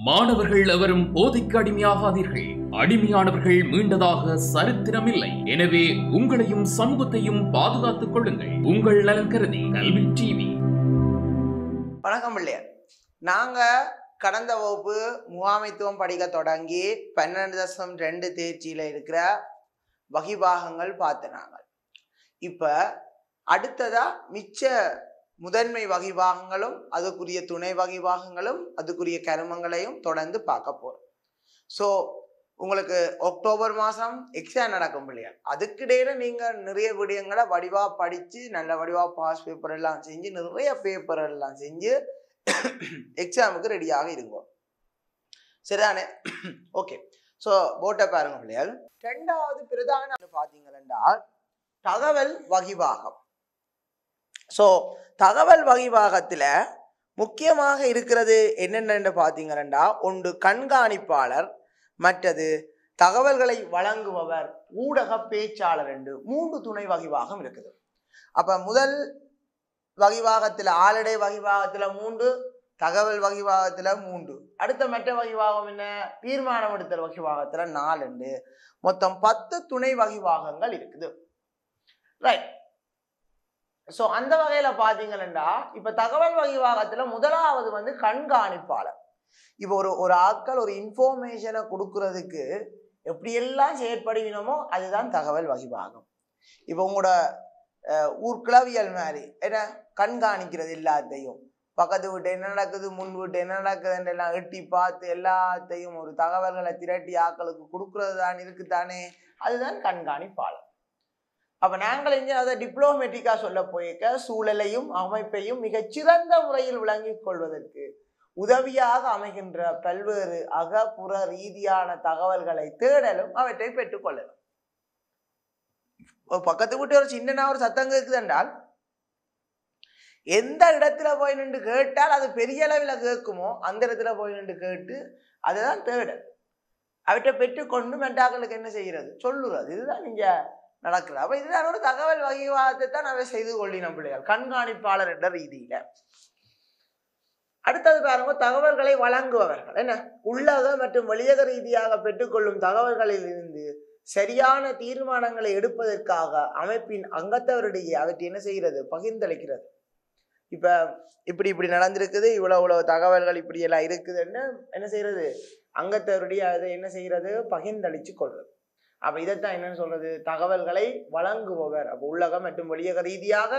மாணவர்கள் எவரும் போதைக்கு அடிமையாகாதீர்கள். அடிமையானவர்கள் மீண்டதாக சரித்திரமில்லை. எனவே உங்களையும் சமூகத்தையும் பாதுகாத்துக் கொள்ளுங்கள். உங்கள் நலன் கருதி கல்வி டிவி. வணக்கம் பிள்ளையா. நாங்க கடந்த வகுப்பு முகாமைத்துவம் படிக்க தொடங்கி 12.2 தேர்ச்சியில இருக்கிற வகிபாகங்கள் பார்த்தனாங்க. இப்ப அடுத்ததா மிச்ச முதன்மை வகிபாகங்களும் அதுக்குரிய துணை வகிபாகங்களும் அதுக்குரிய கருமங்களையும் தொடர்ந்து பார்க்க போறோம். ஸோ உங்களுக்கு அக்டோபர் மாதம் எக்ஸாம் நடக்கும் பிள்ளையா. அதுக்கிடையில நீங்க நிறைய விடயங்களை வடிவா படிச்சு நல்ல வடிவா பாஸ் பேப்பர் எல்லாம் செஞ்சு நிறைய பேப்பர் எல்லாம் செஞ்சு எக்ஸாமுக்கு ரெடியாக இருங்கோ. சரிதானே? ஓகே. ஸோ போட்டை பாருங்க பிள்ளைகள். ரெண்டாவது பிரதான பார்த்தீங்கன்னா தகவல் வகிபாகம். ஸோ தகவல் வகிபாகத்துல முக்கியமாக இருக்கிறது என்னென்னு பார்த்தீங்கன்னா, ஒன்று கண்காணிப்பாளர், மற்றது தகவல்களை வழங்குபவர், ஊடக பேச்சாளர் என்று 3 துணை வகிபாகம் இருக்குது. அப்ப முதல் வகிபாகத்துல ஆளடை வகிபாகத்துல 3, தகவல் வகிபாகத்துல 3, அடுத்த மற்ற வகிபாகம் என்ன, தீர்மானம் எடுத்தல் வகிபாகத்துல 4, மொத்தம் 10 துணை வகிபாகங்கள் இருக்குது. ரைட். ஸோ அந்த வகையில பாத்தீங்கன்னா இப்ப தகவல் வகிபாகத்துல முதலாவது வந்து கண்காணிப்பாளர். இப்போ ஒரு ஆட்கள் ஒரு இன்ஃபர்மேஷனை கொடுக்கறதுக்கு எப்படியெல்லாம் செயற்படுவினமோ அதுதான் தகவல் வகிபாகம். இப்போ உங்களோட ஊர்கிளவியல் மாதிரி என்ன கண்காணிக்கிறது, எல்லாத்தையும் பக்கத்து வீட்டு என்ன நடக்குது, முன் வீட்டு என்ன நடக்குதுன்னு எல்லாம் எட்டி பார்த்து எல்லாத்தையும் ஒரு தகவல்களை திரட்டி ஆக்களுக்கு கொடுக்கறது தான் இருக்குதானே, அதுதான் கண்காணிப்பாளர். அப்ப நாங்கள் இங்கே அதை டிப்ளோமேட்டிக்கா சொல்ல போயிருக்க சூழலையும் அமைப்பையும் மிகச்சிறந்த முறையில் விளங்கிக் கொள்வதற்கு உதவியாக அமைகின்ற பல்வேறு அகப்புற ரீதியான தகவல்களை தேடலும் அவற்றை பெற்றுக்கொள்ளலாம். பக்கத்து வீட்டு ஒரு சின்ன ஒரு சத்தம் கேட்குது என்றால் எந்த இடத்துல போய் நின்று கேட்டால் அது பெரிய அளவில் கேட்குமோ அந்த இடத்துல போய் நின்று கேட்டு அதுதான் தேடல். அவற்றை பெற்றுக்கொண்டு மென்டாக்களுக்கு என்ன செய்கிறது, சொல்லுறது. இதுதான் நீங்க நடக்குது. அப்ப இதுதான் ஒரு தகவல் வகிபாகத்தை தான் அவை செய்து கொள்ளின பிள்ளைகள் கண்காணிப்பாளர் என்ற ரீதியில. அடுத்தது பாருங்க, தகவல்களை வழங்குபவர்கள். என்ன, உள்ளக மற்றும் வெளியக ரீதியாக பெற்றுக்கொள்ளும் தகவல்களில் இருந்து சரியான தீர்மானங்களை எடுப்பதற்காக அமைப்பின் அங்கத்தவரிடையே அவற்றை என்ன செய்கிறது, பகிர்ந்தளிக்கிறது. இப்ப இப்படி நடந்திருக்குது, இவ்வளவு தகவல்கள் இப்படி எல்லாம் இருக்குதுன்னு என்ன செய்யறது, அங்கத்தவருடைய அதை என்ன செய்யறது, பகிர்ந்தளிச்சு கொள்றது. அப்ப இதைத்தான் என்னன்னு சொல்றது, தகவல்களை வழங்குபவர். அப்ப உள்ளக மற்றும் வெளியக ரீதியாக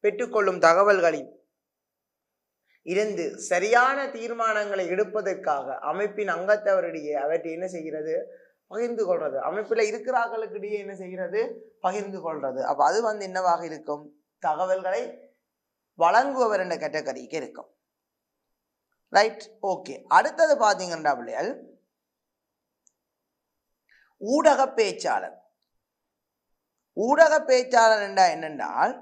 பெற்றுக்கொள்ளும் தகவல்களில் இருந்து சரியான தீர்மானங்களை எடுப்பதற்காக அமைப்பின் அங்கத்தவரிடையே அவற்றை என்ன செய்கிறது, பகிர்ந்து கொள்றது. அமைப்புல இருக்கிறார்களுக்கிடையே என்ன செய்கிறது, பகிர்ந்து கொள்றது. அப்ப அது வந்து என்னவாக இருக்கும், தகவல்களை வழங்குபவர் என்ற கேட்டகரிக்கு இருக்கும். ரைட். ஓகே. அடுத்தது பாத்தீங்கன்னா பிள்ளைகள் ஊடக பேச்சாளர். ஊடக பேச்சாளர் என்னென்றால்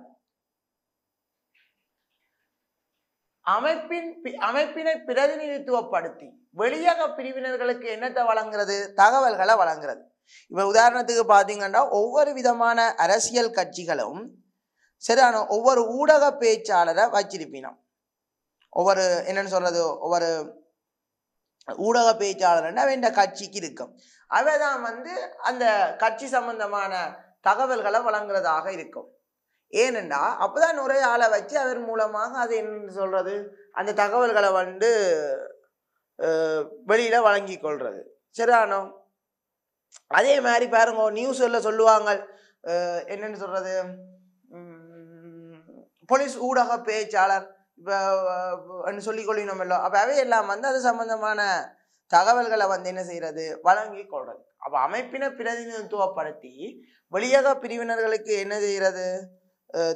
அமைப்பினை பிரதிநிதித்துவப்படுத்தி வெளியக பிரிவினர்களுக்கு என்னத்தை வழங்குறது, தகவல்களை வழங்குறது. இப்ப உதாரணத்துக்கு பாத்தீங்கன்னா ஒவ்வொரு விதமான அரசியல் கட்சிகளும் சரியான ஒவ்வொரு ஊடக பேச்சாளரை வச்சிருப்பினோம். ஒவ்வொரு என்னன்னு சொல்றது, ஒவ்வொரு ஊடக பேச்சாளர் அவன் கட்சிக்கு இருக்கும். அவைதான் வந்து அந்த கட்சி சம்பந்தமான தகவல்களை வழங்குறதாக இருக்கும். ஏனென்றா அப்பதான் நிறைய ஆளை வச்சு அவர் மூலமாக அது என்ன சொல்றது, அந்த தகவல்களை வந்து வெளியில வழங்கி கொள்றது. சரியானோ? அதே மாதிரி பாருங்க, நியூஸ்ல சொல்லுவாங்க என்னன்னு சொல்றது, போலீஸ் ஊடக பேச்சாளர் இப்ப சொல்லிக் கொள்ளினோம். அப்ப அவையெல்லாம் வந்து அது சம்பந்தமான தகவல்களை வந்து என்ன செய்யறது, வழங்கி கொள்றது. அப்ப அமைப்பினை பிரதிநிதித்துவப்படுத்தி வெளியக பிரிவினர்களுக்கு என்ன செய்யறது,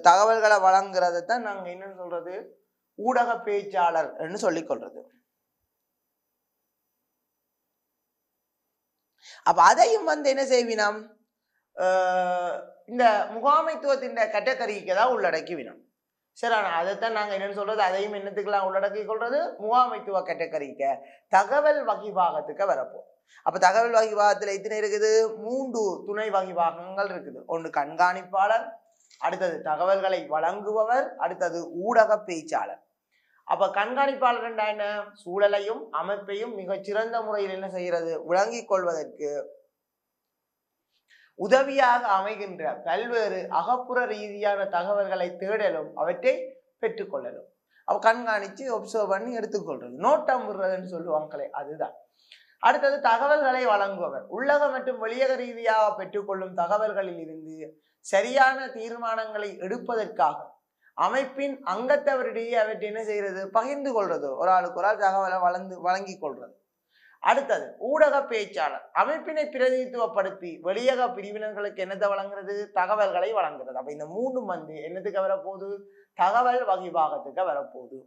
தகவல்களை வழங்குறதை தான் நாங்க என்னன்னு சொல்றது, ஊடக பேச்சாளர் என்று சொல்லிக் கொள்றது. அப்ப அதையும் வந்து என்ன செய்வினம், இந்த முகாமைத்துவத்தின் கேட்டகரிக்கு தான் உள்ளடக்கி வினம். சரி, ஆனா அதைத்தான் நாங்க என்னன்னு சொல்றது, அதையும் என்னத்துக்கெல்லாம் உள்ளடக்கி கொள்றது, முகாமைத்துவ கேட்டகரிக்க தகவல் வகிபாகத்துக்கு வரப்போம். அப்ப தகவல் வகிபாகத்துல எத்தனை இருக்குது, 3 துணை வகிபாகங்கள் இருக்குது. ஒன்று கண்காணிப்பாளர், அடுத்தது தகவல்களை வழங்குபவர், அடுத்தது ஊடக பேச்சாளர். அப்ப கண்காணிப்பாளர் என்ன, சூழலையும் அமைப்பையும் மிகச்சிறந்த முறையில் என்ன செய்கிறது, விளங்கிக் கொள்வதற்கு உதவியாக அமைகின்ற பல்வேறு அகப்புற ரீதியான தகவல்களை தேடலும் அவற்றை பெற்றுக்கொள்ளலும். அவ கண்காணிச்சு ஒப்சர்வ் பண்ணி எடுத்துக்கொள்றது, நோட்டம் விடுறதுன்னு சொல்லுவாங்களே அதுதான். அடுத்தது தகவல்களை வழங்குபவர். உள்ளக மற்றும் வெளியக ரீதியாக பெற்றுக்கொள்ளும் தகவல்களில் இருந்து சரியான தீர்மானங்களை எடுப்பதற்காக அமைப்பின் அங்கத்தவரிடையே அவற்றை என்ன செய்யறது, பகிர்ந்து கொள்றது, ஒரு ஆளுக்கு ஒரு ஆள் தகவலை வழங்கி கொள்றது. அடுத்தது ஊடக பேச்சாளர். அமைப்பினை பிரதிநிதித்துவப்படுத்தி வெளியக பிரிவினர்களுக்கு என்னத்தை வழங்குறது, தகவல்களை வழங்குறது. அப்ப இந்த மூணும் என்னத்துக்கு வரப்போகுது, தகவல் வகிபாகத்துக்கு வரப்போகுது.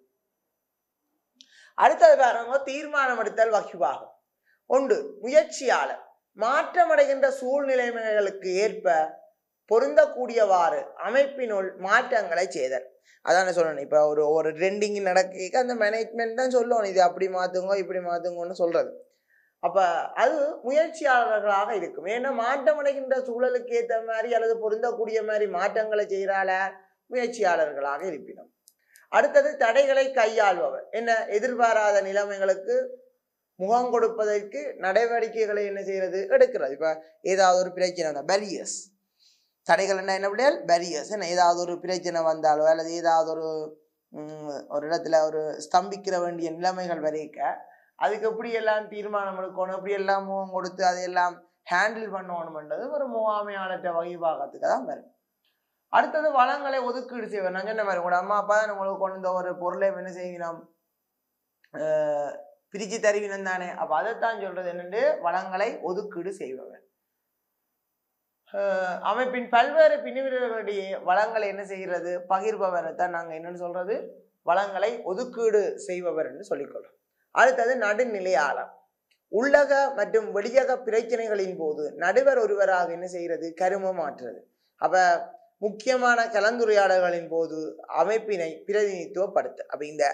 அடுத்தது பாருங்க, தீர்மானம் எடுத்தல் வகிபாகம். ஒன்று முயற்சியாளர். மாற்றமடைகின்ற சூழ்நிலைமைகளுக்கு ஏற்ப பொருந்தக்கூடியவாறு அமைப்பினுள் மாற்றங்களை செய்தல். அதான சொல்லணும். இப்ப ஒரு ட்ரெண்டிங் நடக்க அந்த மேனேஜ்மெண்ட் தான் சொல்லணும், இது அப்படி மாத்துங்க இப்படி மாத்துங்கன்னு சொல்றது. அப்ப அது முயற்சியாளர்களாக இருக்கும். ஏன்னா மாற்றமடைகின்ற சூழலுக்கு ஏற்ற மாதிரி அல்லது பொருந்தக்கூடிய மாதிரி மாற்றங்களை செய்யறால முயற்சியாளர்களாக இருப்பினும். அடுத்தது தடைகளை கையாள்பவர். என்ன, எதிர்பாராத நிலைமைகளுக்கு முகம் கொடுப்பதற்கு நடவடிக்கைகளை என்ன செய்யறது, எடுக்கிறது. இப்ப ஏதாவது ஒரு பிரச்சனை, பேரியர்ஸ், தடைகள் என்ன பிள்ளைகள், பேரியர்ஸ். என்ன, ஏதாவது ஒரு பிரச்சனை வந்தாலோ அல்லது ஏதாவது ஒரு இடத்துல ஒரு ஸ்தம்பிக்கிற வேண்டிய நிலைமைகள் வரைக்க அதுக்கு எப்படி எல்லாம் தீர்மானம் எடுக்கணும், எப்படி எல்லாம் முகம் கொடுத்து அதையெல்லாம் ஹேண்டில் பண்ணணும்ன்றது ஒரு முகாமையாளற்ற வகிபாகத்துக்கு தான் வரும். அடுத்தது வளங்களை ஒதுக்கீடு செய்வேன். நான் சொன்ன மாதிரி உங்களோட அம்மா அப்பா தான் உங்களுக்கு கொண்டு வந்த ஒரு பொருளை என்ன செய்வினோம், பிரிச்சு தருவினம் தானே. அப்ப அதைத்தான் சொல்றது என்னென்று, வளங்களை ஒதுக்கீடு செய்பவர். அமைப்பின் பல்வேறு பிரிவினர்களுடைய வளங்களை என்ன செய்கிறது, பகிர்பவரை தான் நாங்க என்னன்னு சொல்றது, வளங்களை ஒதுக்கீடு செய்பவர் என்று சொல்லிக்கொள்றோம். அடுத்தது நடுநிலையாளர். உள்ளக மற்றும் வெளியக பிரச்சனைகளின் போது நடுவர் ஒருவராக என்ன செய்கிறது, கருமமாற்றுறது. அப்ப முக்கியமான கலந்துரையாடல்களின் போது அமைப்பினை பிரதிநிதித்துவப்படுத்த. அப்ப இந்த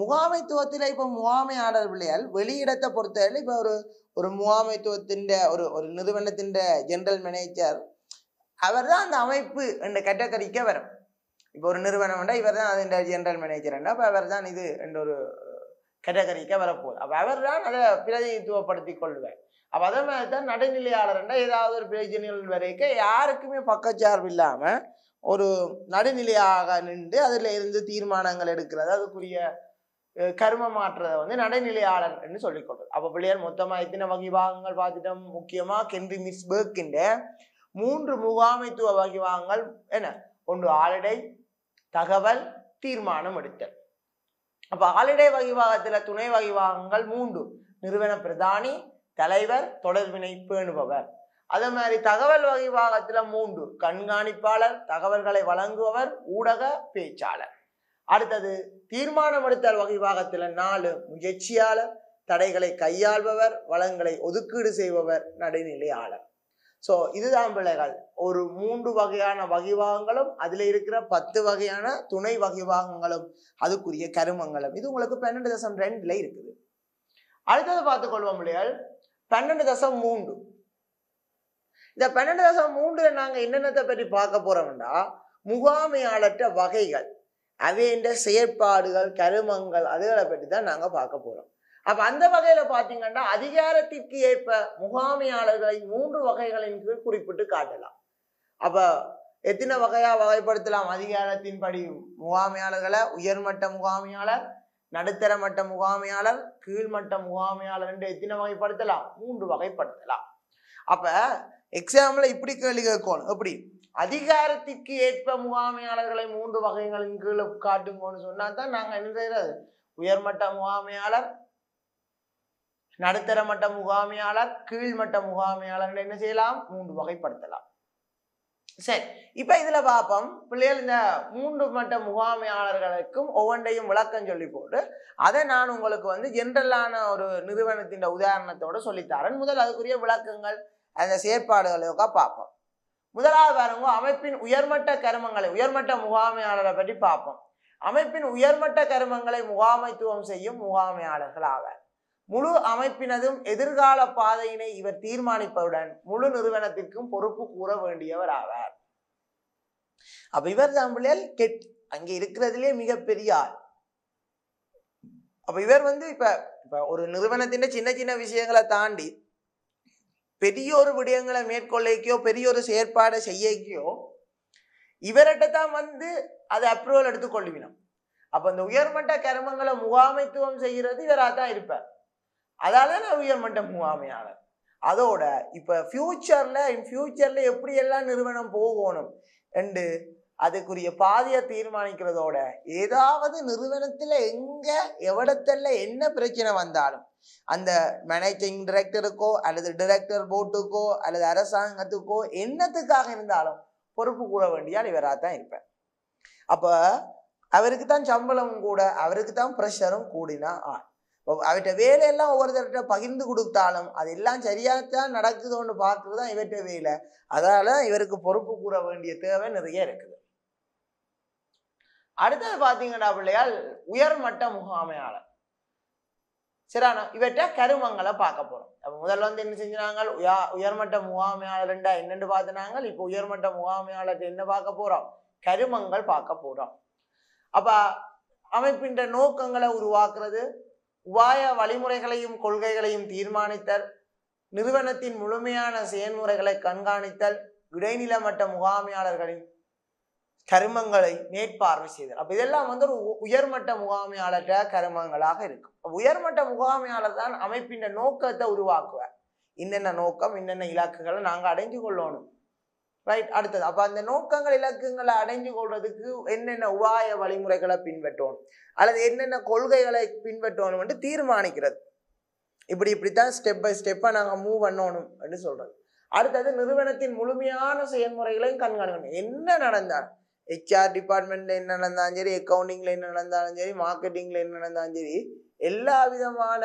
முகாமைத்துவத்துல இப்ப முகாமையாளர் பிள்ளையால் வெளியிடத்தை பொறுத்தவரை இப்ப ஒரு முகாமைத்துவத்தின் ஒரு நிறுவனத்தின் ஜெனரல் மேனேஜர் அவர் தான் அந்த அமைப்பு என்ற கேட்டகரிக்க வரும். இப்போ ஒரு நிறுவனம் இவர் தான் அதன் ஜெனரல் மேனேஜர், அப்ப அவர் தான் இது என்ற ஒரு கேட்டகரிக்க வரப்போகுது. அப்ப அவர் தான் அதை பிரதிநிதித்துவப்படுத்தி கொள்வார். அப்ப அதே மாதிரி தான் நடுநிலையாளர் ஏதாவது ஒரு பிரச்சனைகள் வரைக்கும் யாருக்குமே பக்கச்சார்பு இல்லாம ஒரு நடுநிலையாக நின்று அதுல இருந்து தீர்மானங்கள் எடுக்கிறது, அதுக்குரிய கர்ம மாற்றதை நடுநிலையாளர் என்று சொல்லிக்கொள்றது. அப்ப பிள்ளையார் மொத்தமா எத்தனை வகிபாகங்கள் பார்த்துட்டோம். முக்கியமா கென்ரி மிஸ்பர்க்கின்ற 3 முகாமைத்துவ வகிபாகங்கள் என்ன, ஒன்று ஆளிடை, தகவல், தீர்மானம் எடுத்தல். அப்ப ஆளிடை வகிபாகத்துல துணை வகிபாகங்கள் 3: நிறுவன பிரதானி, தலைவர், தொடர்பினை பேணுபவர். அதே மாதிரி தகவல் வகிபாகத்துல 3: கண்காணிப்பாளர், தகவல்களை வழங்குபவர், ஊடக பேச்சாளர். அடுத்தது தீர்மானம் எடுத்தல் வகிபாகத்துல 4: முயற்சியாளர், தடைகளை கையாள்பவர், வளங்களை ஒதுக்கீடு செய்பவர், நடுநிலையாளர். சோ இதுதான் பிள்ளைகள் ஒரு 3 வகையான வகிபாகங்களும் அதுல இருக்கிற 10 வகையான துணை வகிபாகங்களும் அதுக்குரிய கருமங்களும். இது உங்களுக்கு 12.2 இருக்குது. அடுத்தது பார்த்துக்கொள்வோம் பிள்ளைகள் 12.3. இந்த 12.3 நாங்க என்னென்னத்தை பற்றி பார்க்க போறோம்னா, முகாமையாளற்ற வகைகள், அவைன்ற செயற்பாடுகள், கருமங்கள், அதுகளை பற்றி தான் நாங்க பார்க்க போறோம். அப்ப அந்த வகையில பாத்தீங்கன்னா அதிகாரத்திற்கு ஏற்ப முகாமையாளர்களை 3 வகைகளின் கீழ் குறிப்பிட்டு காட்டலாம். அப்ப எத்தனை வகையா வகைப்படுத்தலாம் அதிகாரத்தின்படி முகாமையாளர்களை? உயர்மட்ட முகாமையாளர், நடுத்தர மட்ட முகாமையாளர், கீழ்மட்ட முகாமையாளர் என்று எத்தனை வகைப்படுத்தலாம்? 3 வகைப்படுத்தலாம். அப்ப எக்ஸாம்பிள் இப்படி கேள்வி கேட்கணும், எப்படி அதிகாரத்திற்கு ஏற்ப முகாமையாளர்களை 3 வகைகளின் கீழ் காட்டுங்கன்னு சொன்னா தான் நாங்க என்ன செய்யறது, உயர்மட்ட முகாமையாளர், நடுத்தர மட்ட முகாமையாளர், கீழ்மட்ட முகாமையாளர் என்ன செய்யலாம், 3 வகைப்படுத்தலாம். சரி, இப்ப இதுல பார்ப்போம் பிள்ளைகள். இந்த 3 மட்ட முகாமையாளர்களுக்கும் ஒவ்வொன்றையும் விளக்கம் சொல்லி போட்டு அதை நான் உங்களுக்கு ஜெனரலான ஒரு நிறுவனத்தின் உதாரணத்தோட சொல்லித்தரேன். முதல் அதுக்குரிய விளக்கங்கள், அந்த செயற்பாடுகளுக்கா பார்ப்போம். முதலாவது பாருங்க, அமைப்பின் உயர்மட்ட கருமங்களை, உயர்மட்ட முகாமையாளரை பற்றி பார்ப்போம். அமைப்பின் உயர்மட்ட கருமங்களை முகாமைத்துவம் செய்யும் முகாமையாளர்கள் ஆவார். முழு அமைப்பினதும் எதிர்கால பாதையினை இவர் தீர்மானிப்பதுடன் முழு நிறுவனத்திற்கும் பொறுப்பு கூற வேண்டியவர் ஆவார். அப்ப இவர் தான் பிள்ளைகள் அங்கே இருக்கிறதுலே மிகப்பெரிய ஆள். அப்ப இவர் வந்து இப்ப இப்ப ஒரு நிறுவனத்தின் சின்ன சின்ன விஷயங்களை தாண்டி பெரிய ஒரு விடயங்களை மேற்கொள்ளைக்கோ பெரிய ஒரு செயற்பாடை செய்யக்கோ இவர்கிட்ட தான் வந்து அதை அப்ரூவல் எடுத்துக்கொள்ளுவினோம். அப்ப இந்த உயர்மட்ட கருமங்களை முகாமைத்துவம் செய்கிறது இவராக தான் இருப்பார். அதால நான் உயர்மட்ட முகாமையாளர். அதோட இப்ப ஃபியூச்சர்ல எப்படி எல்லாம் நிறுவனம் போகணும் என்று அதுக்குரிய பாதையை தீர்மானிக்கிறதோட ஏதாவது நிறுவனத்துல எங்க எவ்வளத்துல என்ன பிரச்சனை வந்தாலும் அந்த மேனேஜிங் டைரக்டருக்கோ அல்லது டைரக்டர் போர்டுக்கோ அல்லது அரசாங்கத்துக்கோ என்னத்துக்காக இருந்தாலும் பொறுப்பு கூற வேண்டியால் இவராக தான் இருப்பார். அப்ப அவருக்கு தான் சம்பளமும் கூட, அவருக்கு தான் ப்ரெஷரும் கூடினா அவர்கிட்ட வேலையெல்லாம் ஒவ்வொருத்தர்கிட்ட பகிர்ந்து கொடுத்தாலும் அது எல்லாம் சரியாத்தான் நடக்குதோன்னு பார்க்குறது தான் இவர்கிட்ட வேலை. அதனால இவருக்கு பொறுப்பு கூற வேண்டிய தேவை நிறைய இருக்குது. அடுத்தது பார்த்தீங்கன்னா பிள்ளையால் உயர்மட்ட முகாமையாளர். சரிண்ணா, இவற்றை கருமங்களை பார்க்க போறோம். அப்ப முதல்ல வந்து என்ன செஞ்சாங்க, உயர்மட்ட முகாமையாளர் என்னன்னு பார்த்தினாங்க. இப்ப உயர்மட்ட முகாமையாளர் என்ன பார்க்க போறோம், கருமங்கள் பார்க்க போறோம். அப்ப அமைப்பின் நோக்கங்களை உருவாக்குறது, உபாய வழிமுறைகளையும் கொள்கைகளையும் தீர்மானித்தல், நிறுவனத்தின் முழுமையான செயல்முறைகளை கண்காணித்தல், இடைநில மட்ட முகாமையாளர்களின் கருமங்களை மேற்பார்வை செய்தல். அப்ப இதெல்லாம் வந்து ஒரு உயர்மட்ட முகாமையாளர் கருமங்களாக இருக்கும். உயர்மட்ட முகாமையாளர் தான் அமைப்பின் நோக்கத்தை உருவாக்குவார். என்னென்ன நோக்கம், என்னென்ன இலக்குகளை நாங்க அடைஞ்சு கொள்ளணும், ரைட். அடுத்தது அப்ப அந்த நோக்கங்கள் இலக்குகளை அடைஞ்சு கொள்றதுக்கு என்னென்ன உபாய வழிமுறைகளை பின்பற்றணும் அல்லது என்னென்ன கொள்கைகளை பின்பற்றணும் என்று தீர்மானிக்கிறது. இப்படித்தான் ஸ்டெப் பை ஸ்டெப்பா நாங்க மூவ் பண்ணணும் என்று சொல்றது. அடுத்தது நிறுவனத்தின் முழுமையான செயல்முறைகளையும் கண்காணிக்கணும். என்ன நடந்தாலும் HR டிபார்ட்மெண்ட்ல என்ன நடந்தாலும் சரி, அக்கௌண்டிங்ல என்ன நடந்தாலும் சரி, மார்க்கெட்டிங்ல என்ன நடந்தாலும் சரி, எல்லா விதமான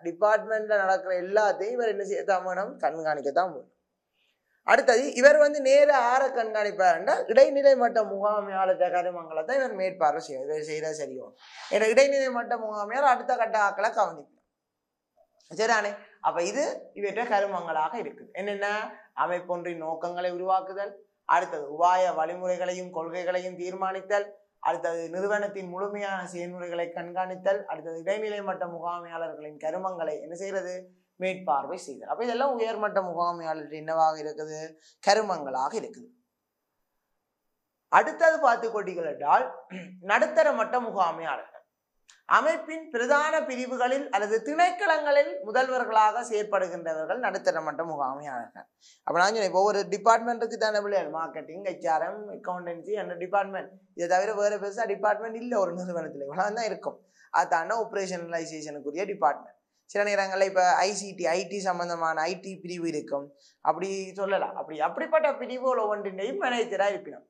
டிபார்ட்மெண்ட்ல நடக்கிற எல்லாத்தையும் இவர் என்ன செய்யத்தான் வேணும், கண்காணிக்கத்தான் வேணும். அடுத்தது இவர் வந்து நேர ஆற கண்காணிப்பார் என்றால் இடைநிலை மட்ட முகாமையாளர் கருமங்களை தான் இவர் மேற்பார்வை செய்வார். இவர் செய்யறது சரியும். ஏன்னா இடைநிலை மட்ட முகாமையாளர் அடுத்த கட்ட ஆக்களை கவனிப்பார். சரிதானே? அப்ப இது இவற்றை கருமங்களாக இருக்குது. என்னென்ன, அமைப்பொன்றின் நோக்கங்களை உருவாக்குதல், அடுத்தது உபாய வழிமுறைகளையும் கொள்கைகளையும் தீர்மானித்தல், அடுத்தது நிறுவனத்தின் முழுமையான செயல்முறைகளை கண்காணித்தல், அடுத்தது இடைநிலை மட்ட முகாமையாளர்களின் கருமங்களை என்ன செய்யறது, மேற்பார்வை செய்தல். அப்ப இதெல்லாம் உயர்மட்ட முகாமையாளர் என்னவாக இருக்குது, கருமங்களாக இருக்குது. அடுத்தது பார்த்து கொண்டீர்கள் என்றால் நடுத்தர மட்ட முகாமையாளர்கள் அமைப்பின் பிரதான பிரிவுகளில் அல்லது திணைக்களங்களில் முதல்வர்களாக செயற்படுகின்றவர்கள் நடுத்தர மட்ட முகாமையாளர்கள். அப்ப நான் சொன்னேன், இப்போ ஒரு டிபார்ட்மெண்ட்டுக்கு தானே பிள்ளைகள், மார்க்கெட்டிங், HRM, அக்கௌண்டன்சி என்ற டிபார்ட்மெண்ட். இதை தவிர வேறு பெருசா டிபார்ட்மெண்ட் இல்லை ஒரு நிறுவனத்தில், இவ்வளோ தான் இருக்கும். அது தானே ஆப்ரேஷனலைசேஷனுக்குரிய டிபார்ட்மெண்ட். சில நேரங்களில் இப்போ ஐடி சம்பந்தமான ஐடி பிரிவு இருக்கும், அப்படி சொல்லலாம். அப்படிப்பட்ட பிரிவுகள் ஒவ்வொன்றையும் மேனேஜராக இருப்பினோம்.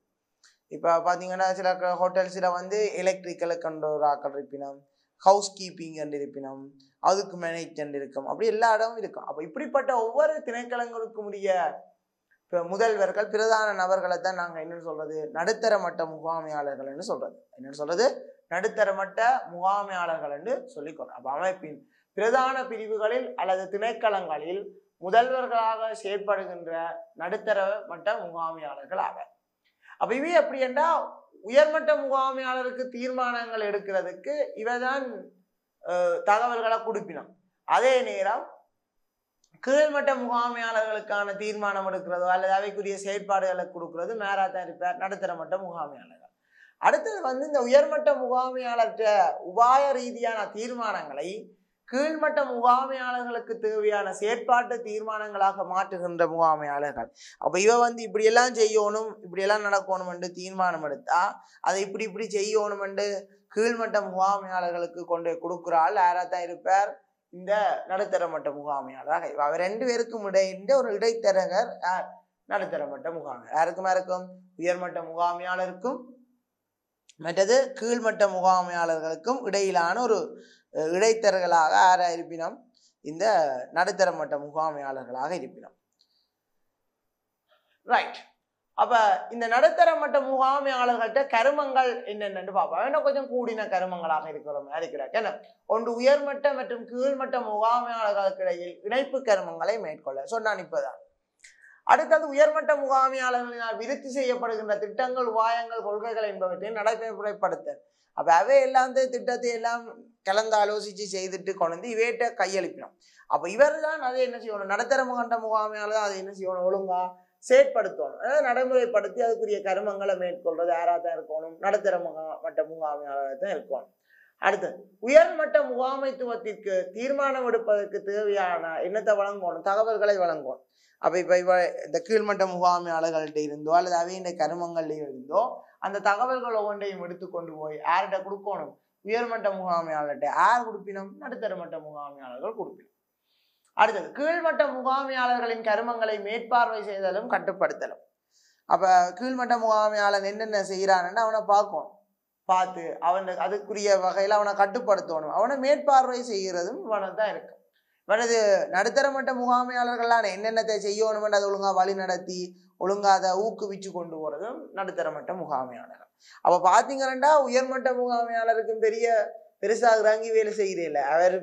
இப்போ பார்த்தீங்கன்னா சில ஹோட்டல்ஸில் வந்து எலக்ட்ரிக்கலை கொண்டு ஒரு ஆக்கள் இருப்பினோம், ஹவுஸ் கீப்பிங் என்று இருப்பினோம், அதுக்கு மேனேஜ் இருக்கும், அப்படி எல்லா இடமும் இருக்கும். அப்போ இப்படிப்பட்ட ஒவ்வொரு திணைக்களங்களுக்கும் உரிய இப்போ முதல்வர்கள் பிரதான நபர்களை தான் நாங்கள் என்னென்னு சொல்றது, நடுத்தர மட்ட முகாமையாளர்கள் என்று சொல்றது. என்னென்னு சொல்றது, நடுத்தர மட்ட முகாமையாளர்கள் என்று சொல்லிக்கொள்றோம். அப்போ அமைப்பின் பிரதான பிரிவுகளில் அல்லது திணைக்களங்களில் முதல்வர்களாக செயற்படுகின்ற நடுத்தர மட்ட முகாமையாளர்கள் ஆவர். அப்ப இவை எப்படி என்றால் உயர்மட்ட முகாமையாளருக்கு தீர்மானங்கள் எடுக்கிறதுக்கு இவதான் தகவல்களை கொடுப்பினோம். அதே நேரம் கீழ்மட்ட முகாமையாளர்களுக்கான தீர்மானம் எடுக்கிறதோ அல்லது அவைக்குரிய செயற்பாடுகளை கொடுக்கறது மேராத்தான் இருப்பார் நடுத்தர மட்ட முகாமையாளர்கள். அடுத்தது வந்து இந்த உயர்மட்ட முகாமையாளர் உபாய ரீதியான தீர்மானங்களை கீழ்மட்ட முகாமையாளர்களுக்கு தேவையான செயற்பாட்டு தீர்மானங்களாக மாற்றுகின்ற முகாமையாளர்கள். அப்ப இவ வந்து இப்படியெல்லாம் செய்யணும், இப்படியெல்லாம் நடக்கணும் என்று தீர்மானம் எடுத்தா அதை இப்படி செய்யணும் என்று கீழ்மட்ட முகாமையாளர்களுக்கு கொண்டு கொடுக்கிறாள் யாராத்தான் இருப்பார், இந்த நடுத்தர மட்ட முகாமையாளராக. அவர் ரெண்டு பேருக்கும் இடையின்ற ஒரு இடைத்தரகர் நடுத்தர மட்ட முகாமையாளர். யாருக்குமா இருக்கும், உயர்மட்ட முகாமையாளருக்கும் மற்றது கீழ்மட்ட முகாமையாளர்களுக்கும் இடையிலான ஒரு இடைத்தரகர்களாக யாரா இருப்பினோம், இந்த நடுத்தர மட்ட முகாமையாளர்களாக இருப்பினோம். ரைட். அப்ப இந்த நடுத்தர மட்ட முகாமையாளர்கள்ட்ட கருமங்கள் என்னென்னு பார்ப்போம். என்ன கொஞ்சம் கூடின கருமங்களாக இருக்கிறார். என்ன, ஒன்று உயர்மட்ட மற்றும் கீழ்மட்ட முகாமையாளர்களுக்கு இடையில் இணைப்பு கருமங்களை மேற்கொள்ள சொன்னான் இப்பதான். அடுத்தது உயர்மட்ட முகாமையாளர்களினால் விருத்தி செய்யப்படுகின்ற திட்டங்கள், உபாயங்கள், கொள்கைகள் என்பவற்றை நடைமுறைப்படுத்தல். அப்ப அவை எல்லாம் திட்டத்தை எல்லாம் கலந்து ஆலோசிச்சு செய்துட்டு கொண்டு இவையிட்ட கையளிக்கணும். அப்ப இவர் தான் அதை என்ன செய்யணும், நடுத்தர மட்ட முகாமையாளர் அதை என்ன செய்யணும், ஒழுங்கா செயற்படுத்தணும். அதாவது நடைமுறைப்படுத்தி அதுக்குரிய கருமங்களை மேற்கொள்றது யாராத்தான் இருக்கணும், நடுத்தர மட்ட முகாமையாளர் தான் இருக்கணும். அடுத்து உயர்மட்ட முகாமைத்துவத்திற்கு தீர்மானம் எடுப்பதற்கு தேவையான என்னத்தை வழங்கணும், தகவல்களை வழங்கணும். அப்ப இப்ப இந்த கீழ்மட்ட முகாமையாளர்கள்ட்ட இருந்தோ அல்லது அவையின் கருமங்கள்ல இருந்தோ அந்த தகவல்கள் ஒவ்வொன்றையும் எடுத்துக்கொண்டு போய் யார்கிட்ட கொடுக்கணும், உயர்மட்ட முகாமையாளர்கிட்ட. யார் கொடுப்பினும், நடுத்தர மட்ட முகாமையாளர்கள் கொடுப்பினும். அடுத்தது கீழ்மட்ட முகாமையாளர்களின் கருமங்களை மேற்பார்வை செய்தலும் கட்டுப்படுத்தலும். அப்ப கீழ்மட்ட முகாமையாளர் என்னென்ன செய்யறான்னு அவனை பார்க்கணும், பார்த்து அவன் அதுக்குரிய வகையில அவனை கட்டுப்படுத்தணும், அவனை மேற்பார்வை செய்கிறதும் இவனை தான் இருக்கு. இவனது நடுத்தர மட்ட முகாமையாளர்களான என்னென்னத்தை செய்யணும் அதை ஒழுங்கா வழி நடத்தி ஒழுங்கா அதை ஊக்குவிச்சு கொண்டு போறதும் நடுத்தர மட்ட முகாமையாளர்கள். அப்ப பாத்தீங்கன்னா உயர்மட்ட முகாமையாளருக்கும் பெருசா இறங்கி வேலை செய்கிறீல்ல, அவர்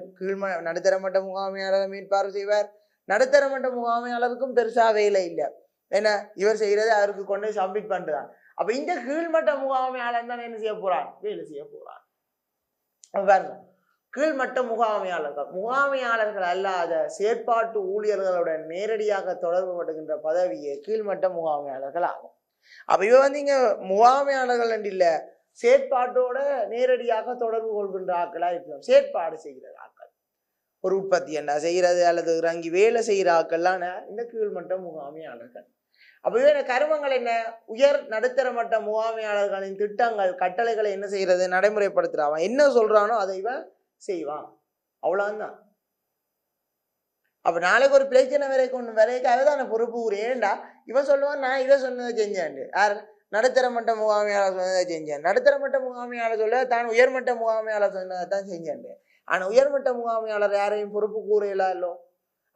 நடுத்தர மட்ட முகாமையாளரை மேற்பார்வை செய்வார். நடுத்தர மட்ட முகாமையாளருக்கும் பெருசா வேலை இல்லை, ஏன்னா இவர் செய்யறது அவருக்கு கொண்டு சப்மிட் பண்றான். அப்ப இந்த கீழ்மட்ட முகாமையாளர் தான் என்ன செய்ய போறான், வேலை செய்ய போறான். பாருங்க, கீழ்மட்ட முகாமையாளர்கள் அல்லாத செயற்பாட்டு ஊழியர்களுடன் நேரடியாக தொடர்பு படுகின்ற பதவியே கீழ்மட்ட முகாமையாளர்கள் ஆகும். அப்ப இவ இங்க முகாமையாளர்கள் இல்ல, செயற்பாட்டோட நேரடியாக தொடர்பு கொள்கின்ற ஆக்களா இருக்கணும். செயற்பாடு செய்கிற ஆக்கள், ஒரு உற்பத்தி என்ன செய்யறது அல்லது இறங்கி வேலை செய்கிற ஆக்கள்லாம் இந்த கீழ்மட்ட முகாமையாளர்கள். அப்ப இவன கருமங்கள் என்ன, உயர் நடுத்தர மட்ட முகாமையாளர்களின் திட்டங்கள், கட்டளைகளை என்ன செய்யறது, நடைமுறைப்படுத்துறான். என்ன சொல்றானோ அதை இவன் செய்வான், அவ்வளவுதான். அப்ப நாளைக்கு ஒரு பிரச்சனை வரைக்கும் அதுதான பொறுப்பு. ஏண்டா இவன் சொல்லுவான், நான் இதை சொன்னதை செஞ்சேன், யார் நடுத்தர மட்ட முகாமையாளர் சொன்னதை செஞ்சேன். நடுத்தர மட்ட முகாமையாளர் சொல்ல தான் உயர்மட்ட முகாமையாளர் சொன்னதை தான் செஞ்சேன். ஆனா உயர்மட்ட முகாமையாளர் யாரையும் பொறுப்பு கூறையிலா இல்லோ.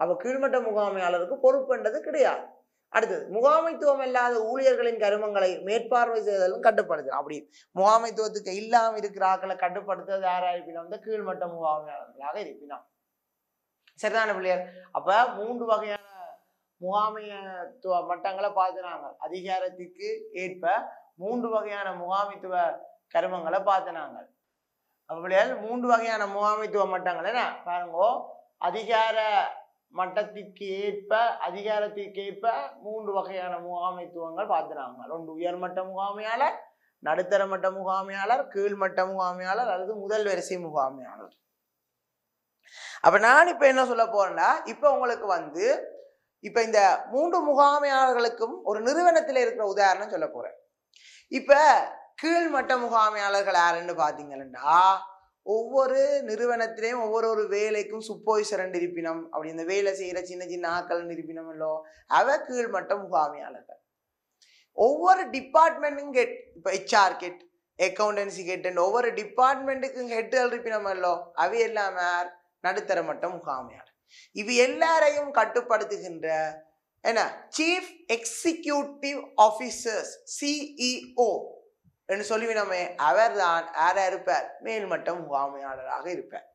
அப்ப கீழ்மட்ட முகாமையாளருக்கு பொறுப்புன்றது கிடையாது. அடுத்தது முகாமைத்துவம் இல்லாத ஊழியர்களின் கருமங்களை மேற்பார்வை செய்தலும் கட்டுப்படுத்தலாம். அப்படி முகாமைத்துவத்துக்கு இல்லாம இருக்கிற ஆக்களை கட்டுப்படுத்துறது யாரா இருப்பினா கீழ்மட்ட முகாமையாளர்களாக இருப்பினா. சரிதான பிள்ளையர்? அப்ப 3 வகையான முகாமைத்துவ மட்டங்களை பார்த்துனாங்க. அதிகாரத்திற்கு ஏற்ப 3 வகையான முகாமைத்துவ கருமங்களை பார்த்துனாங்க. அப்ப பிள்ளையர் 3 வகையான முகாமைத்துவ மட்டங்கள் என்ன பாருங்க. அதிகார மட்டத்திற்கு ஏற்ப அதிகாரத்திற்கு ஏற்ப 3 வகையான முகாமைத்துவங்கள் பார்த்துனாங்க. 1 உயர்மட்ட முகாமையாளர், நடுத்தர மட்ட முகாமையாளர், கீழ்மட்ட முகாமையாளர் அல்லது முதல் வரிசை முகாமையாளர். அப்ப நான் இப்ப என்ன சொல்ல போறேன்னா, இப்ப உங்களுக்கு இப்ப இந்த 3 முகாமையாளர்களுக்கும் ஒரு நிறுவனத்துல இருக்கிற உதாரணம் சொல்ல போறேன். இப்ப கீழ்மட்ட முகாமையாளர்கள் யாருன்னு பாத்தீங்கன்னா, ஒவ்வொரு நிறுவனத்திலையும் ஒவ்வொரு வேலைக்கும் சூப்பர்வைசர் இருப்பினம், அப்படி இந்த வேலை செய்யற சின்ன சின்ன ஆக்கள் இருப்பினம் இல்லோ, அவ கீழ்மட்ட முகாமையாளர்கள். ஒவ்வொரு டிபார்ட்மெண்ட்டும் இப்ப HR கெட், அக்கௌண்டன்சி கெட், ஒவ்வொரு டிபார்ட்மெண்ட்டுக்கும் ஹெட்டுகள் இருப்பினம் இல்லோ, அவை எல்லாமே நடுத்தர மட்ட முகாமையாளர். இவ எல்லாரையும் கட்டுப்படுத்துகின்ற என்ன சீஃப் எக்ஸிக்யூட்டிவ் ஆபீசர்ஸ், CEO என்று சொல்லுவினமே, அவர் தான் யாரா இருப்பார், மேல்மட்ட முகாமையாளராக இருப்பார்.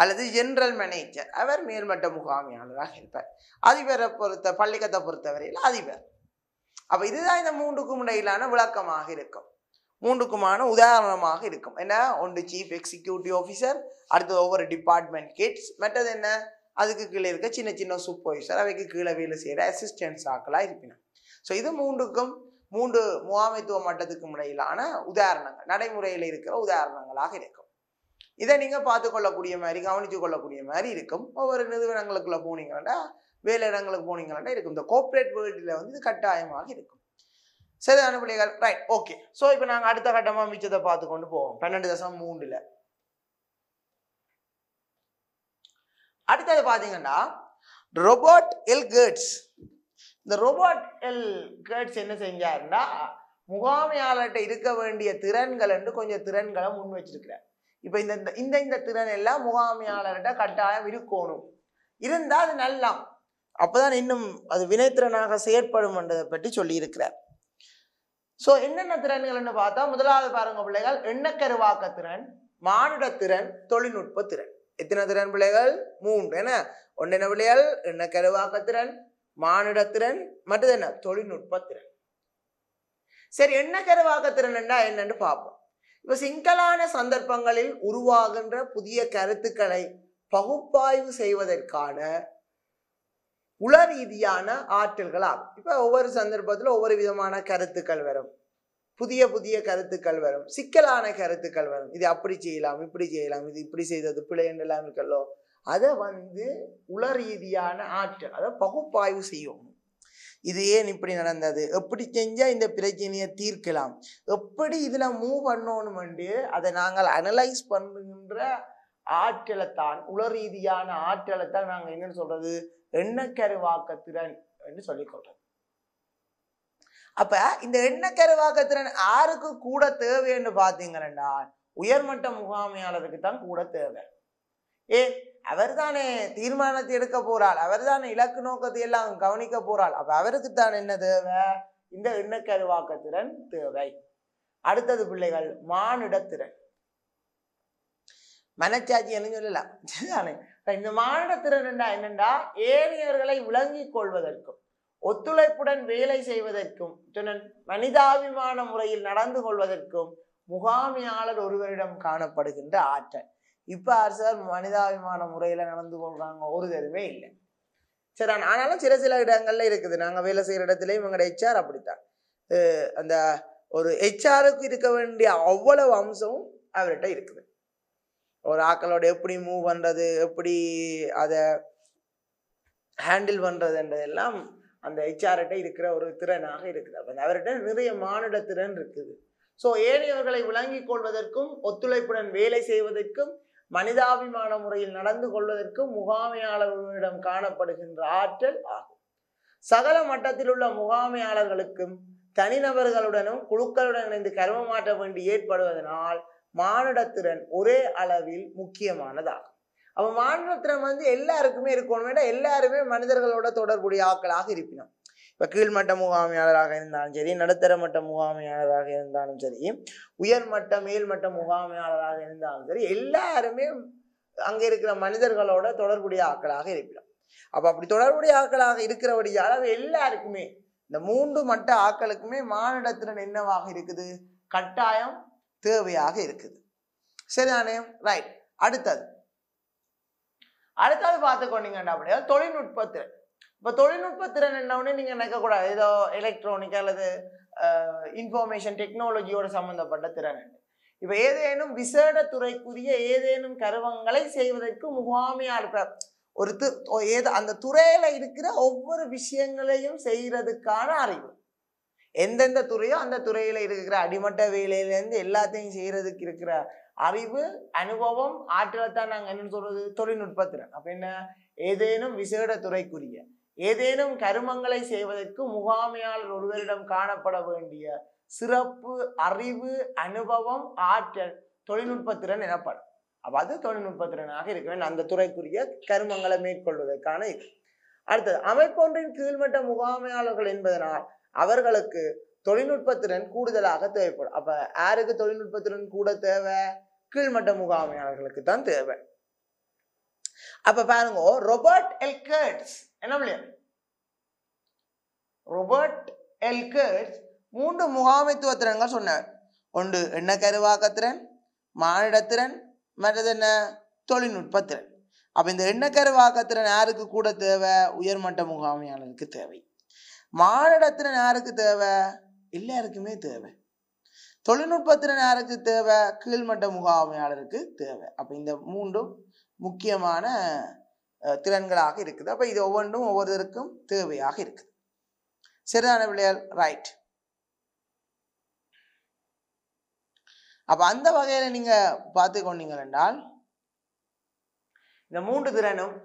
அல்லது ஜெனரல் மேனேஜர், அவர் மேல்மட்ட முகாமையாளராக இருப்பார். அதிபரை பள்ளிக்கத்தை பொறுத்தவரையில் அதிபர். அப்ப இதுதான் இந்த 3க்கும் இடையிலான விளக்கமாக இருக்கும், 3க்குமான உதாரணமாக இருக்கும். என்ன, ஒன்று சீஃப் எக்ஸிக்யூட்டிவ் ஆஃபீஸர், அடுத்தது ஒவ்வொரு டிபார்ட்மெண்ட் கிட்ஸ், மற்றது என்ன அதுக்கு கீழே இருக்க சின்ன சின்ன சூப்பர்வைசர், அவைக்கு கீழே வேலை செய்யற அசிஸ்டன்ஸ் ஆக்களா இருப்பினும். ஸோ இது 3 முகாமைத்துவ மட்டத்துக்கும் இடையிலான உதாரணங்கள், நடைமுறையில் இருக்கிற உதாரணங்களாக இருக்கும். இதை நீங்க பார்த்து கொள்ளக்கூடிய மாதிரி, கவனித்து கொள்ளக்கூடிய மாதிரி இருக்கும். ஒவ்வொரு நிறுவனங்களுக்குள்ள போனீங்கன்னா, வேலை இடங்களுக்கு போனீங்கன்னா இருக்கும். இந்த கோஆப்ரேட் வேர்ல்டில் இது கட்டாயமாக இருக்கும். சரிதான பிள்ளைகள்? Right, okay. ஸோ இப்போ நாங்கள் அடுத்த கட்டமாக மிச்சத்தை பார்த்து கொண்டு போவோம். 12.3 அடுத்தது பார்த்தீங்கன்னா ரோபர்ட் எல் கேட்ஸ். இந்த ரோபர்ட் எல் கேட்ஸ் என்ன செஞ்சாருன்னா, முகாமையாளர்கிட்ட இருக்க வேண்டிய திறன்கள் என்று கொஞ்சம் திறன்களை முன் வச்சிருக்கிறார். இப்போ இந்த திறன் எல்லாம் முகாமையாளர்கிட்ட கட்டாயம் இருக்கணும், இருந்தால் அது நல்லா, அப்போதான் இன்னும் அது வினைத்திறனாக செயற்படும் என்றதை பற்றி சொல்லி இருக்கிறார். ஸோ என்னென்ன திறன்கள்னு பார்த்தா, முதலாவது பாருங்க பிள்ளைகள், எண்ணக்கருவாக்க திறன், மானுட திறன், தொழில்நுட்ப திறன். எத்தனை திறன் பிள்ளைகள்? 3. என்ன ஒன்று என்ன பிள்ளைகள்? எண்ணக்கருவாக்க திறன், மானிடத்திறன், மற்றது என்ன, தொழில்நுட்பத்திறன். சரி, எண்ணக்கருவாக்கத்திறன் என்னன்னு பார்ப்போம். இப்ப சிக்கலான சந்தர்ப்பங்களில் உருவாகின்ற புதிய கருத்துக்களை பகுப்பாய்வு செய்வதற்கான உள ரீதியான ஆற்றல்கள் ஆகும். இப்ப ஒவ்வொரு சந்தர்ப்பத்தில் ஒவ்வொரு விதமான கருத்துக்கள் வரும், புதிய புதிய கருத்துக்கள் வரும், சிக்கலான கருத்துக்கள் வரும். இது அப்படி செய்யலாம், இப்படி செய்யலாம், இது இப்படி செய்தது பிழை என்றெல்லாம் இருக்கல்லோ, அதை உள ரீதியான ஆற்றல், அதை பகுப்பாய்வு செய்யும். இது ஏன் இப்படி நடந்தது, எப்படி செஞ்சா இந்த பிரச்சனையை தீர்க்கலாம், எப்படி இதுல மூவ் பண்ணணும்னு அதை நாங்கள் அனலைஸ் பண்ணுகின்ற ஆற்றலைத்தான், உள ரீதியான ஆற்றலைத்தான் நாங்க என்னன்னு சொல்றது, எண்ணக்கருவாக்கத்திறன் என்று சொல்லிக்கொள்றோம். அப்ப இந்த எண்ணக்கருவாக்கத்திறன் யாருக்கு கூட தேவைன்னு பாத்தீங்கன்னா உயர்மட்ட முகாமையாளருக்கு தான் கூட தேவை. அவர் தானே தீர்மானத்தை எடுக்க போறாள், அவர் தானே இலக்கு நோக்கத்தை எல்லாம் கவனிக்க போறாள். அப்ப அவருக்கு தான் என்ன தேவை, இந்த எண்ணக்கருவாக்கத்திறன் தேவை. அடுத்தது பிள்ளைகள், மானிடத்திறன், மனச்சாட்சி என்ன சொல்லலாம். இந்த மானிடத்திறன் என்னண்டா ஏனையவர்களை விளங்கிக் கொள்வதற்கும் ஒத்துழைப்புடன் வேலை செய்வதற்கும் மனிதாபிமான முறையில் நடந்து கொள்வதற்கும் முகாமையாளர் ஒருவரிடம் காணப்படுகின்ற ஆற்றல். இப்ப சார் மனிதாபிமான முறையில நடந்து கொள்றாங்க ஒரு தருமே இல்லை. சரி, ஆனாலும் சில இடங்கள்ல இருக்குது. நாங்க வேலை செய்யற இடத்துலயும் இவங்களோட HR அப்படித்தான். அந்த ஒரு HR-க்கு இருக்க வேண்டிய அவ்வளவு அம்சமும் அவர்கிட்ட இருக்குது. ஒரு ஆக்களோட எப்படி மூவ் பண்றது, எப்படி அதை ஹேண்டில் பண்றதுன்றதெல்லாம் அந்த HR-ட்ட இருக்கிற ஒரு திறனாக இருக்குது. அப்ப அவர்கிட்ட நிறைய மானிட திறன் இருக்குது. ஸோ ஏனையவர்களை விளங்கிக் கொள்வதற்கும் ஒத்துழைப்புடன் வேலை செய்வதற்கும் மனிதாபிமான முறையில் நடந்து கொள்வதற்கும் முகாமையாளர்களிடம் காணப்படுகின்ற ஆற்றல் ஆகும். சகல மட்டத்தில் உள்ள முகாமையாளர்களுக்கும் தனிநபர்களுடனும் குழுக்களுடன் இணைந்து கர்மமாற்ற வேண்டி ஏற்படுவதனால் மானிடத்திறன் ஒரே அளவில் முக்கியமானதாகும். அப்ப மானிடத்திறன் எல்லாருக்குமே இருக்கணும், எல்லாருமே மனிதர்களோட தொடர்புடைய ஆட்களாக இருப்பினும். இப்ப கீழ்மட்ட முகாமையாளராக இருந்தாலும் சரி, நடுத்தர மட்ட முகாமையாளராக இருந்தாலும் சரி, உயர்மட்ட மேல்மட்ட முகாமையாளராக இருந்தாலும் சரி, எல்லாருமே அங்க இருக்கிற மனிதர்களோட தொடர்புடைய ஆட்களாக இருப்பினும். அப்ப அப்படி தொடர்புடைய ஆட்களாக இருக்கிறபடியால் அவ எல்லாருக்குமே, இந்த 3 மட்ட ஆட்களுக்குமே மானிடத்திறன் என்னவாக இருக்குது, கட்டாயம் தேவையாக இருக்குது. சரிதானே? ரைட். அடுத்தது பார்த்துக்கொண்டீங்கன்னா அப்படியே தொழில்நுட்பத்திறன். இப்போ தொழில்நுட்பத்திறன் என்னன்னு நீங்க நினைக்கக்கூடாது ஏதோ எலக்ட்ரானிக் அல்லது இன்ஃபர்மேஷன் டெக்னாலஜியோட சம்பந்தப்பட்ட திறன். இப்போ ஏதேனும் விசேட துறைக்குரிய ஏதேனும் கருவங்களை செய்வதற்கு முகாமையாளர் அந்த துறையில இருக்கிற ஒவ்வொரு விஷயங்களையும் செய்யறதுக்கான அறிவு. எந்தெந்த துறையோ அந்த துறையில இருக்கிற அடிமட்ட வேலையிலேருந்து எல்லாத்தையும் செய்யறதுக்கு இருக்கிற அறிவு, அனுபவம், ஆற்றலைத்தான் நாங்க என்னன்னு சொல்றது, தொழில்நுட்பத்திறன். அப்ப என்ன, ஏதேனும் விசேட துறைக்குரிய ஏதேனும் கருமங்களை செய்வதற்கு முகாமையாளர் ஒருவரிடம் காணப்பட வேண்டிய சிறப்பு அறிவு, அனுபவம், ஆற்றல் தொழில்நுட்பத்திறன் எனப்படும். அப்ப அது தொழில்நுட்பத்திறனாக இருக்க வேண்டும், அந்த துறைக்குரிய கருமங்களை மேற்கொள்வதற்கான இது. அடுத்தது, அமைப்பொன்றின் கீழ்மட்ட முகாமையாளர்கள் என்பதனால் அவர்களுக்கு தொழில்நுட்பத்திறன் கூடுதலாக தேவைப்படும். அப்ப யாருக்கு தொழில்நுட்பத்திறன் கூட தேவை, கீழ்மட்ட முகாமையாளர்களுக்கு தான் தேவை. அப்ப பாருங்க, ராபர்ட் எல்கர்ட்ஸ் என்ன இல்லையா, ராபர்ட் எல்கர்ட்ஸ் 3 முகாமைத்துவ திறன்கள் சொன்னார். ஒன்று எண்ணக்கருவாக்கத்திறன், மானிடத்திறன், மற்றது என்ன, தொழில்நுட்பத்திறன். அப்ப இந்த எண்ணக்கருவாக்கத்திறன் யாருக்கு கூட தேவை, உயர்மட்ட முகாமையாளருக்கு தேவை. மானிடத்திறன் யாருக்கு தேவை, எல்லாருக்குமே தேவை. தொழில்நுட்பத்திறன் யாருக்கு தேவை, கீழ்மட்ட முகாமையாளருக்கு தேவை. அப்ப இந்த 3 முக்கியமான திறன்களாக இருக்குது. அப்ப இது ஒவ்வொன்றும் ஒவ்வொருத்தருக்கும் தேவையாக இருக்குது. சரிதான பிள்ளைகள்? ரைட். அப்ப அந்த வகையில நீங்க பார்த்து கொண்டீங்க என்றால் இந்த 3 திறனும்